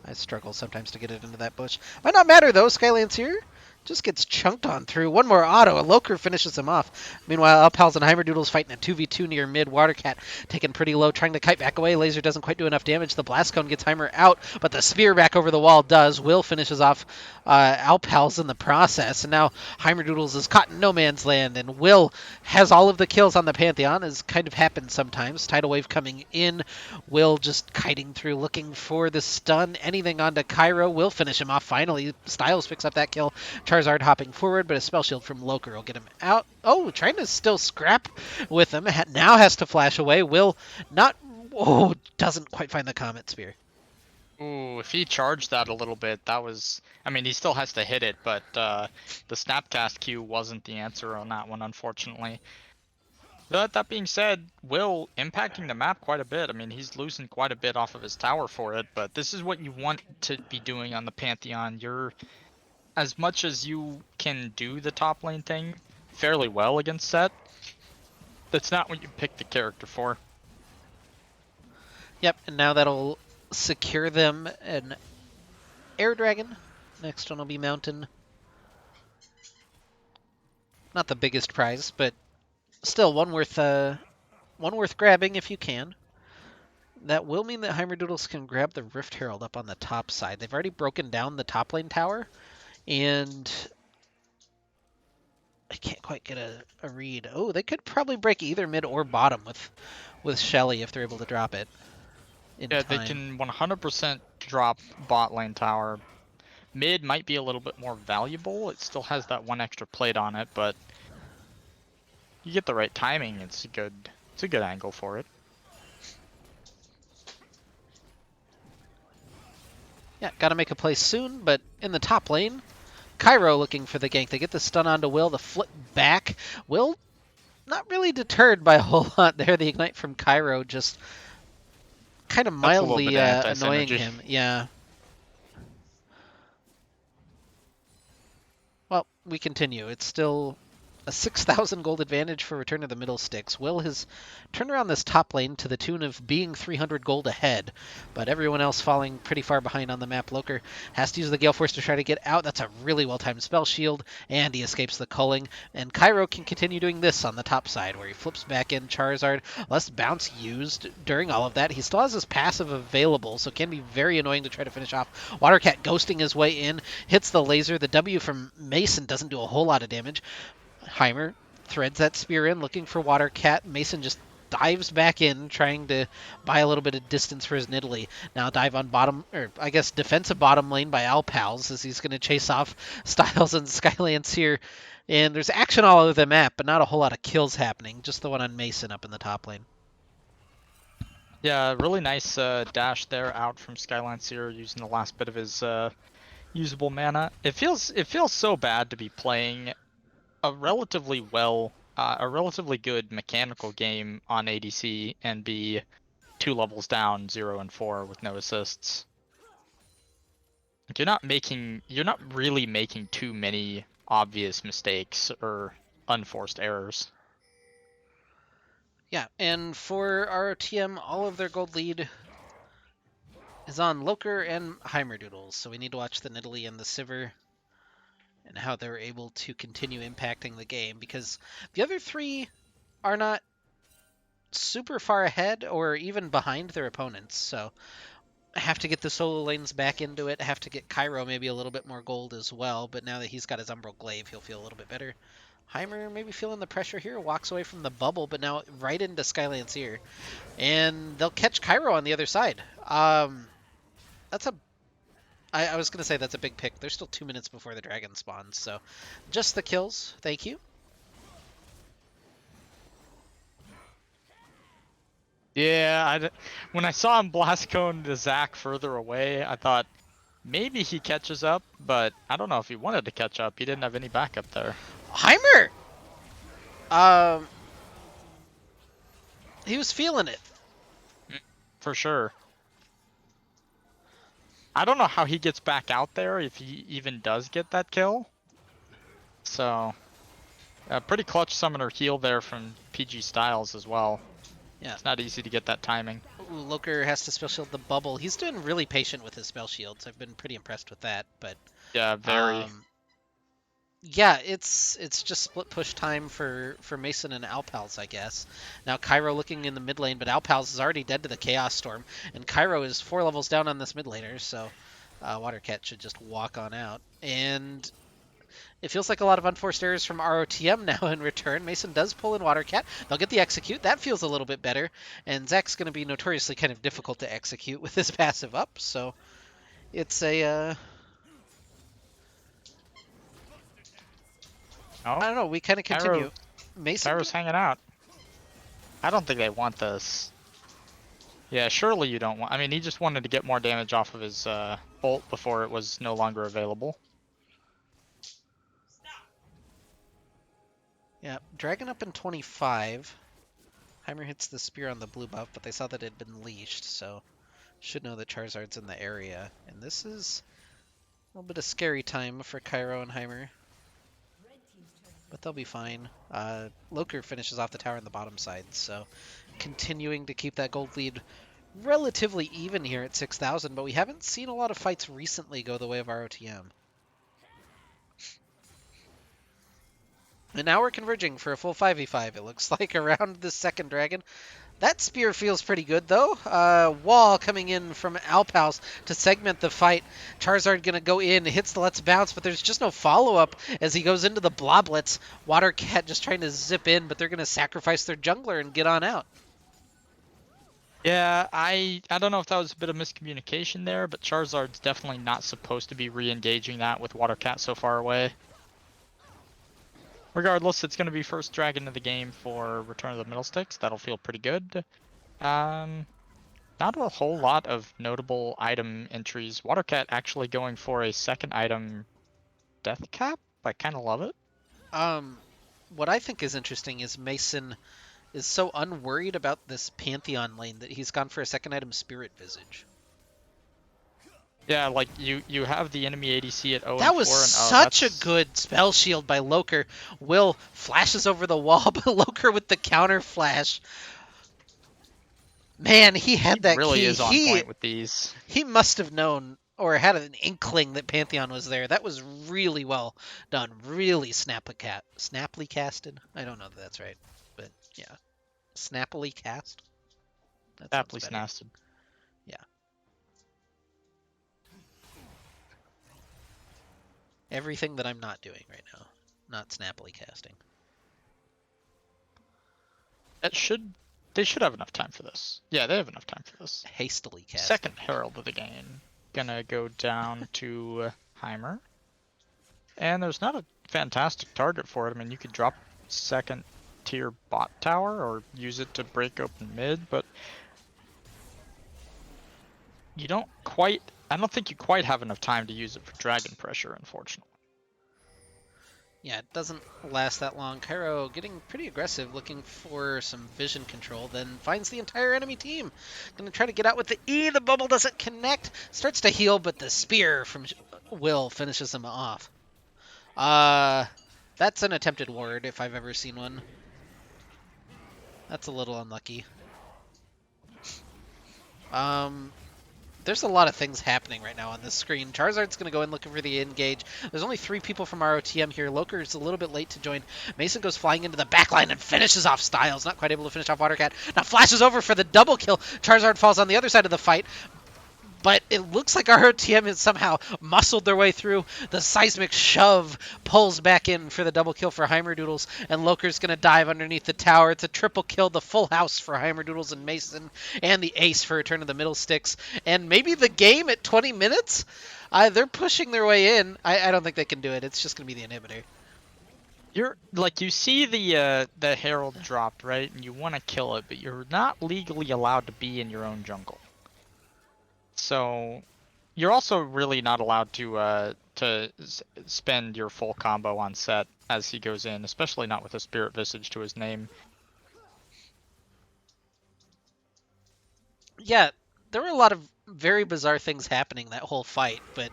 I struggle sometimes to get it into that bush. Might not matter though. Skylancer here just gets chunked on through. One more auto. A Loker finishes him off. Meanwhile, Alpals and Heimerdoodles fighting a 2v2 near mid. Watercat taken pretty low, trying to kite back away. Laser doesn't quite do enough damage. The Blast Cone gets Heimer out, but the spear back over the wall does. Will finishes off Alpals in the process. And now Heimerdoodles is caught in no man's land, and Will has all of the kills on the Pantheon, as kind of happens sometimes. Tidal Wave coming in. Will just kiting through, looking for the stun. Anything onto Cairo. Will finish him off finally. Styles picks up that kill. Charizard hopping forward, but a spell shield from Loker will get him out. Oh, trying to still scrap with him. Now has to flash away. Will not... Oh, doesn't quite find the Comet Spear. Ooh, if he charged that a little bit, that was... I mean, he still has to hit it, but the Snapcast Q wasn't the answer on that one, unfortunately. But that being said, Will impacting the map quite a bit. I mean, he's losing quite a bit off of his tower for it, but this is what you want to be doing on the Pantheon. You're... As much as you can do the top lane thing fairly well against Set, that's not what you pick the character for. Yep, and now that'll secure them an Air Dragon. Next one will be Mountain. Not the biggest prize, but still one worth grabbing if you can. That will mean that Heimerdoodles can grab the Rift Herald up on the top side. They've already broken down the top lane tower, and I can't quite get a read. Oh, they could probably break either mid or bottom with Shelly if they're able to drop it in time. They can 100% drop bot lane tower. Mid might be a little bit more valuable. It still has that one extra plate on it, but you get the right timing. It's a good angle for it. Yeah, gotta make a play soon, but in the top lane, Cairo looking for the gank. They get the stun onto Will, the flip back. Will not really deterred by a whole lot there. The ignite from Cairo just kind of mildly annoying him. Yeah. Well, we continue. It's still a 6,000 gold advantage for Return to the Middle Sticks. Will has turned around this top lane to the tune of being 300 gold ahead, but everyone else falling pretty far behind on the map. Loker has to use the Gale Force to try to get out. That's a really well-timed spell shield, and he escapes the culling. And Cairo can continue doing this on the top side, where he flips back in Charizard. Less bounce used during all of that. He still has his passive available, so it can be very annoying to try to finish off. Watercat ghosting his way in, hits the laser. The W from Mason doesn't do a whole lot of damage. Heimer threads that spear in, looking for Watercat. Mason just dives back in, trying to buy a little bit of distance for his Nidalee. Now dive on bottom, or I guess defensive bottom lane by Alpals, as he's going to chase off Styles and Skylance here. And there's action all over the map, but not a whole lot of kills happening. Just the one on Mason up in the top lane. Yeah, really nice dash there out from Skylancer using the last bit of his usable mana. It feels so bad to be playing a relatively good mechanical game on ADC and be 2 levels down, 0 and 4 with no assists. Like, you're not really making too many obvious mistakes or unforced errors. Yeah, and for ROTM, all of their gold lead is on Loker and Heimerdoodles, so we need to watch the Nidalee and the Sivir and how they're able to continue impacting the game, because the other three are not super far ahead or even behind their opponents, so have to get the solo lanes back into it, have to get Cairo maybe a little bit more gold as well, but now that he's got his Umbral Glaive, he'll feel a little bit better. Heimer maybe feeling the pressure here, walks away from the bubble, but now right into Skylands here. And they'll catch Cairo on the other side. That's a... I was going to say that's a big pick. There's still 2 minutes before the dragon spawns, so just the kills. Thank you. Yeah, when I saw him blast cone to Zac further away, I thought maybe he catches up, but I don't know if he wanted to catch up. He didn't have any backup there. Heimer! He was feeling it. For sure. I don't know how he gets back out there, if he even does get that kill. So, pretty clutch summoner heal there from PG Styles as well. Yeah. It's not easy to get that timing. Ooh, Loker has to spell shield the bubble. He's doing really patient with his spell shields. I've been pretty impressed with that, but... Yeah, very. Yeah, it's just split push time for Mason and Alpals, I guess. Now Cairo looking in the mid lane, but Alpals is already dead to the Chaos Storm, and Cairo is 4 levels down on this mid laner, so Watercat should just walk on out. And it feels like a lot of unforced errors from ROTM now in return. Mason does pull in Watercat. They'll get the execute. That feels a little bit better. And Zac's going to be notoriously kind of difficult to execute with his passive up, so it's a... I don't know, we kind of continue. Mason. Cairo's hanging out. I don't think they want this. Yeah, surely you don't want... I mean, he just wanted to get more damage off of his ult before it was no longer available. Yeah, Dragon up in 25. Heimer hits the spear on the blue buff, but they saw that it had been leashed, so should know that Charizard's in the area. And this is a little bit of scary time for Cairo and Heimer. But they'll be fine. Loker finishes off the tower on the bottom side, so continuing to keep that gold lead relatively even here at 6,000, but we haven't seen a lot of fights recently go the way of ROTM. And now we're converging for a full 5v5, it looks like, around the second dragon. That spear feels pretty good, though. Wall coming in from Alpals to segment the fight. Charizard going to go in, hits the Let's Bounce, but there's just no follow-up as he goes into the Bloblets. Watercat just trying to zip in, but they're going to sacrifice their jungler and get on out. Yeah, I don't know if that was a bit of miscommunication there, but Charizard's definitely not supposed to be re-engaging that with Watercat so far away. Regardless, it's going to be first dragon of the game for Return of the Middle Sticks. That'll feel pretty good. Not a whole lot of notable item entries. Watercat actually going for a second item death cap. I kind of love it. What I think is interesting is Mason is so unworried about this Pantheon lane that he's gone for a second item Spirit Visage. Yeah, like you have the enemy ADC at 0 That and was 4 and such a good spell shield by Loker. Will flashes over the wall, but Loker with the counter flash. Man, he had that really key. Is on point with these. He must have known or had an inkling that Pantheon was there. That was really well done. Really snaply casted. I don't know that that's right, but yeah, snappily cast. Snappily snasted. Yeah. Everything that I'm not doing right now. Not snappily casting. They should have enough time for this. Yeah, they have enough time for this. Hastily casting. Second Herald of the game. Gonna go down to Heimer. And there's not a fantastic target for it. I mean, you could drop second tier bot tower or use it to break open mid, but you don't quite... I don't think you quite have enough time to use it for dragon pressure, unfortunately. Yeah, it doesn't last that long. Cairo getting pretty aggressive, looking for some vision control, then finds the entire enemy team. Gonna try to get out with the E, the bubble doesn't connect. Starts to heal, but the spear from Will finishes him off. That's an attempted ward if I've ever seen one. That's a little unlucky. There's a lot of things happening right now on this screen. Charizard's going to go in looking for the engage. There's only 3 people from ROTM here. Loker's a little bit late to join. Mason goes flying into the backline and finishes off Styles. Not quite able to finish off Watercat. Now flashes over for the double kill. Charizard falls on the other side of the fight. But it looks like ROTM has somehow muscled their way through. The seismic shove pulls back in for the double kill for Heimerdoodles, and Loker's going to dive underneath the tower. It's a triple kill, the full house for Heimerdoodles and Mason, and the ace for Return of the Middle Sticks. And maybe the game at 20 minutes? They're pushing their way in. I don't think they can do it. It's just going to be the inhibitor. You're like, you see the Herald dropped, right? And you want to kill it, but you're not legally allowed to be in your own jungle. So you're also really not allowed to spend your full combo on set as he goes in, especially not with a Spirit Visage to his name. Yeah, there were a lot of very bizarre things happening that whole fight, but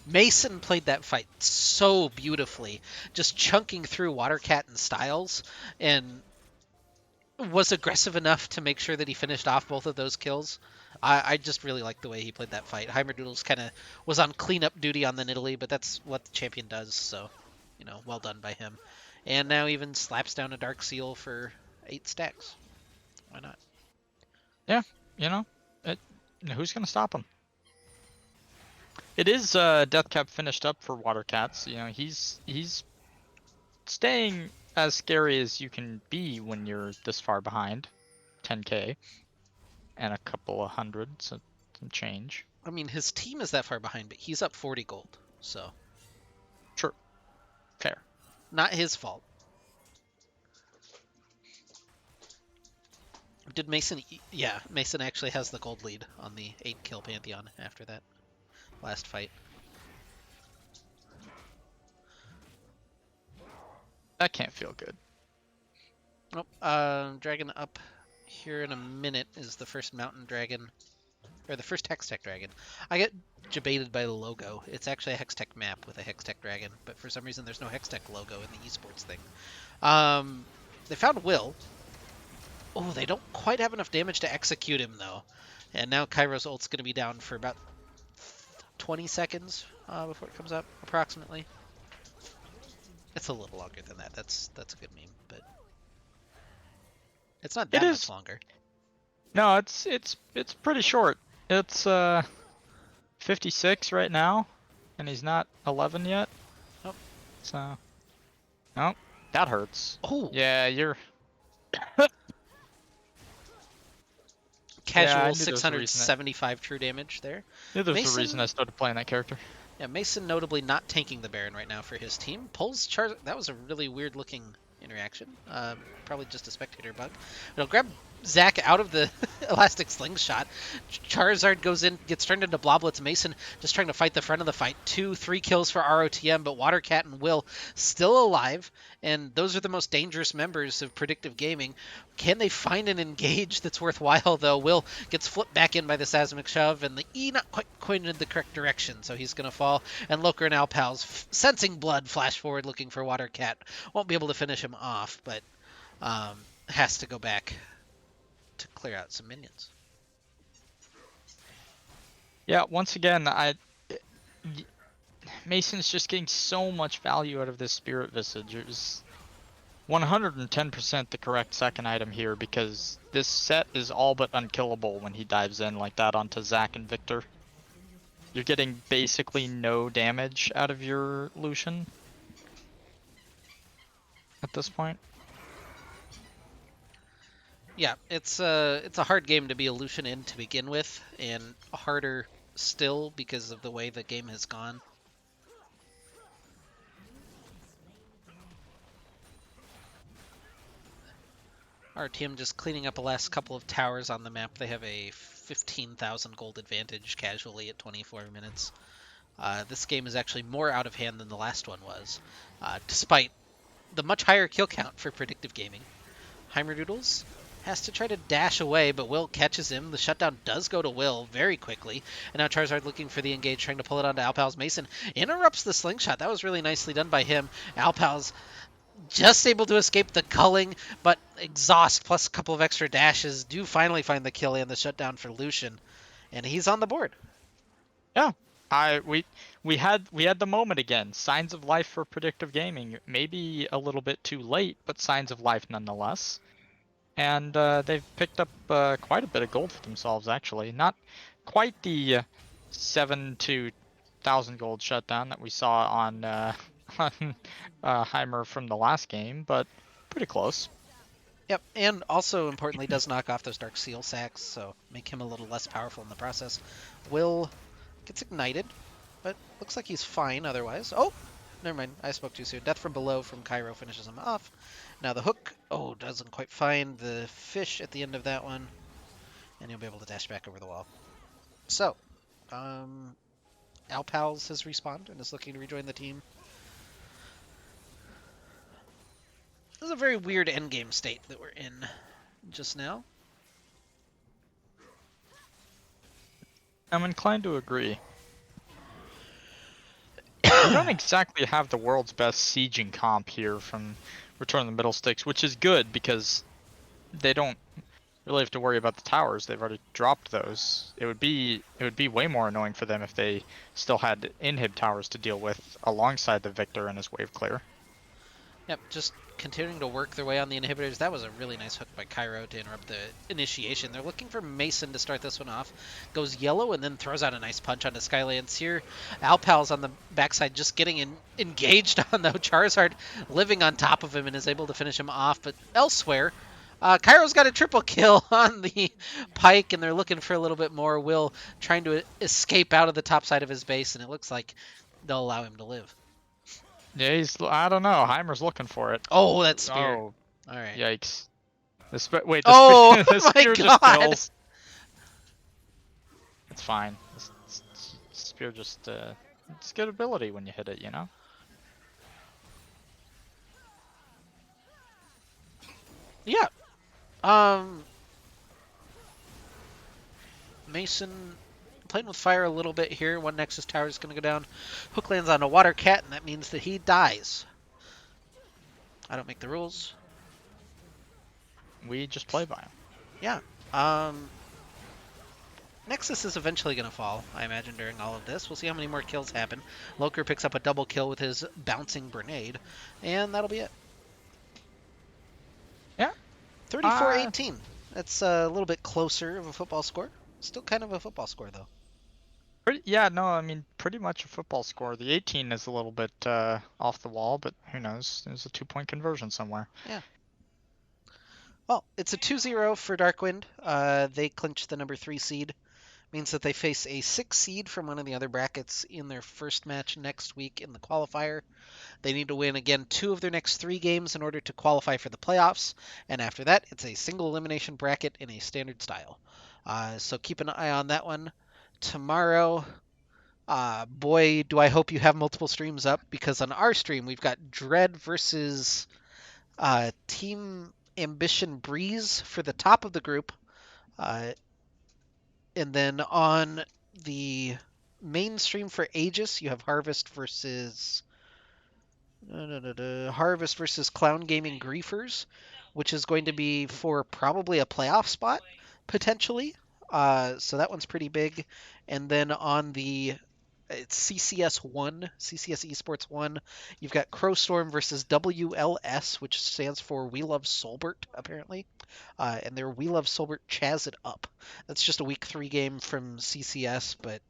Mason played that fight so beautifully, just chunking through Watercat and Styles, and was aggressive enough to make sure that he finished off both of those kills. I just really liked the way he played that fight. Heimerdoodles kind of was on cleanup duty on the Nidalee, but that's what the champion does, so, well done by him. And now even slaps down a Dark Seal for 8 stacks. Why not? Yeah, who's going to stop him? It is Death Cap finished up for Watercats. He's staying as scary as you can be when you're this far behind. 10k. And a couple of hundred, so some change. I mean, his team is that far behind, but he's up 40 gold, so. Sure. Fair. Not his fault. Did Mason... Yeah, Mason actually has the gold lead on the 8-kill Pantheon after that last fight. That can't feel good. Oh, dragon up here in a minute is the first mountain dragon, or the first Hextech dragon. I get debated by the logo. It's actually a Hextech map with a Hextech dragon, but for some reason there's no Hextech logo in the esports thing. They found Will. Oh, they don't quite have enough damage to execute him, though. And now Kairo's ult's going to be down for about 20 seconds before it comes up, approximately. It's a little longer than that. That's a good meme, but it's not that much longer. No, it's pretty short. It's 56 right now, and he's not 11 yet. Oh. So, oh, that hurts. Oh. Yeah, you're casual 675 true damage there. Yeah, there's a reason I started playing that character. Yeah, Mason notably not tanking the Baron right now for his team. Pulls Charizard. That was a really weird looking interaction. Probably just a spectator bug. But he'll grab Zach out of the elastic slingshot. Charizard goes in, gets turned into Bloblets. Mason just trying to fight the front of the fight. 2-3 kills for ROTM, but Watercat and Will still alive. And those are the most dangerous members of Predictive Gaming. Can they find an engage that's worthwhile, though? Will gets flipped back in by the Seismic Shove, and the E not quite pointed in the correct direction, so he's going to fall. And Loker and Alpals, sensing blood, flash forward looking for Watercat. Won't be able to finish him off, but has to go back to clear out some minions. Yeah, once again, Mason's just getting so much value out of this Spirit Visage. It was 110% the correct second item here, because this set is all but unkillable when he dives in like that onto Zac and Victor. You're getting basically no damage out of your Lucian at this point. Yeah, it's a hard game to be a Lucian in to begin with, and harder still because of the way the game has gone. Our team just cleaning up the last couple of towers on the map. They have a 15,000 gold advantage casually at 24 minutes. This game is actually more out of hand than the last one was, despite the much higher kill count for Predictive Gaming. Heimerdoodles has to try to dash away, but Will catches him. The shutdown does go to Will very quickly. And now Charizard looking for the engage, trying to pull it onto Alpal's. Mason interrupts the slingshot. That was really nicely done by him. Alpal's just able to escape the culling, but exhaust plus a couple of extra dashes do finally find the kill and the shutdown for Lucian. And he's on the board. Yeah. We had the moment again. Signs of life for predictive gaming. Maybe a little bit too late, but signs of life nonetheless. And they've picked up quite a bit of gold for themselves, actually. Not quite the 7 to 1,000 gold shutdown that we saw on on Heimer from the last game, but pretty close. Yep, and also importantly does knock off those Dark Seal sacks, so make him a little less powerful in the process. Will gets ignited, but looks like he's fine otherwise. Oh, never mind, I spoke too soon. Death from below from Cairo finishes him off. Now the hook, oh, doesn't quite find the fish at the end of that one, and he'll be able to dash back over the wall. So, Alpals has respawned and is looking to rejoin the team. This is a very weird endgame state that we're in just now. I'm inclined to agree. We don't exactly have the world's best sieging comp here from Return of the Middle Sticks, which is good because they don't really have to worry about the towers. They've already dropped those. It would be way more annoying for them if they still had inhib towers to deal with alongside the Victor and his wave clear. Yep, just continuing to work their way on the inhibitors. That was a really nice hook by Cairo to interrupt the initiation. They're looking for Mason to start this one off. Goes yellow and then throws out a nice punch onto Skylands here. Alpal's on the backside just getting engaged on, though. Charizard living on top of him and is able to finish him off. But elsewhere, Cairo's got a triple kill on the Pike, and they're looking for a little bit more. Will trying to escape out of the top side of his base, and it looks like they'll allow him to live. Yeah, I don't know. Heimer's looking for it. Oh, that spear. Oh, All right. yikes. Wait, Oh, the my spear just God. kills. It's fine. Spear just, it's good ability when you hit it, you know? Yeah. Mason playing with fire a little bit here. One Nexus tower is going to go down. Hook lands on a water cat, and that means that he dies. I don't make the rules. We just play by him. Yeah. Nexus is eventually going to fall, I imagine, during all of this. We'll see how many more kills happen. Loker picks up a double kill with his bouncing grenade, and that'll be it. Yeah. 34-18. That's a little bit closer of a football score. Still kind of a football score, though. Yeah, no, I mean, pretty much a football score. The 18 is a little bit off the wall, but who knows? There's a 2-point conversion somewhere. Yeah. Well, it's a 2-0 for Darkwind. They clinch the number 3 seed. Means that they face a 6 seed from one of the other brackets in their first match next week in the qualifier. They need to win, again, 2 of their next 3 games in order to qualify for the playoffs. And after that, it's a single elimination bracket in a standard style. So keep an eye on that one. Tomorrow, boy, do I hope you have multiple streams up, because on our stream, we've got Dread versus Team Ambition Breeze for the top of the group. And then on the main stream for Aegis, you have Harvest versus Clown Gaming Griefers, which is going to be for probably a playoff spot, potentially. So that one's pretty big. And then on it's CCS 1, CCS Esports 1, you've got Crowstorm versus WLS, which stands for We Love Solbert, apparently. And they're We Love Solbert Chaz It Up. That's just a week 3 game from CCS, but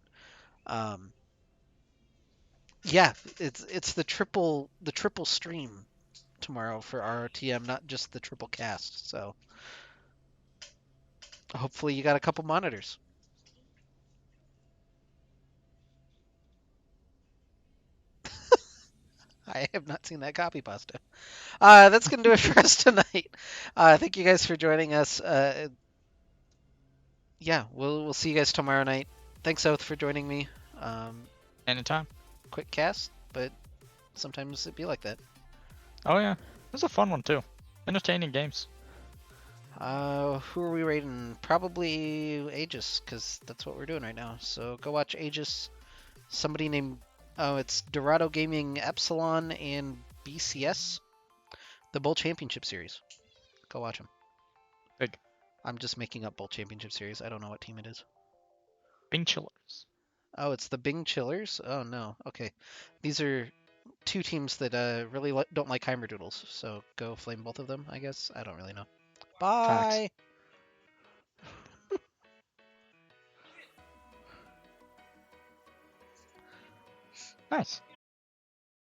yeah, it's the triple stream tomorrow for ROTM, not just the triple cast. So hopefully you got a couple monitors. I have not seen that copy pasta. That's going to do it for us tonight. Thank you guys for joining us. Yeah, we'll see you guys tomorrow night. Thanks, Oath, for joining me. Anytime. Quick cast, but sometimes it be like that. Oh, yeah. It was a fun one, too. Entertaining games. Who are we rating? Probably Aegis, because that's what we're doing right now. So go watch Aegis. Somebody named, oh, it's Dorado Gaming Epsilon and BCS, the Bowl Championship Series. Go watch them. Big I'm just making up Bowl Championship Series. I don't know what team it is. Bing Chillers. Oh, it's the Bing Chillers? Oh, no. Okay. These are two teams that really don't like Heimerdoodles, so go flame both of them, I guess. I don't really know. Facts. Bye! Nice.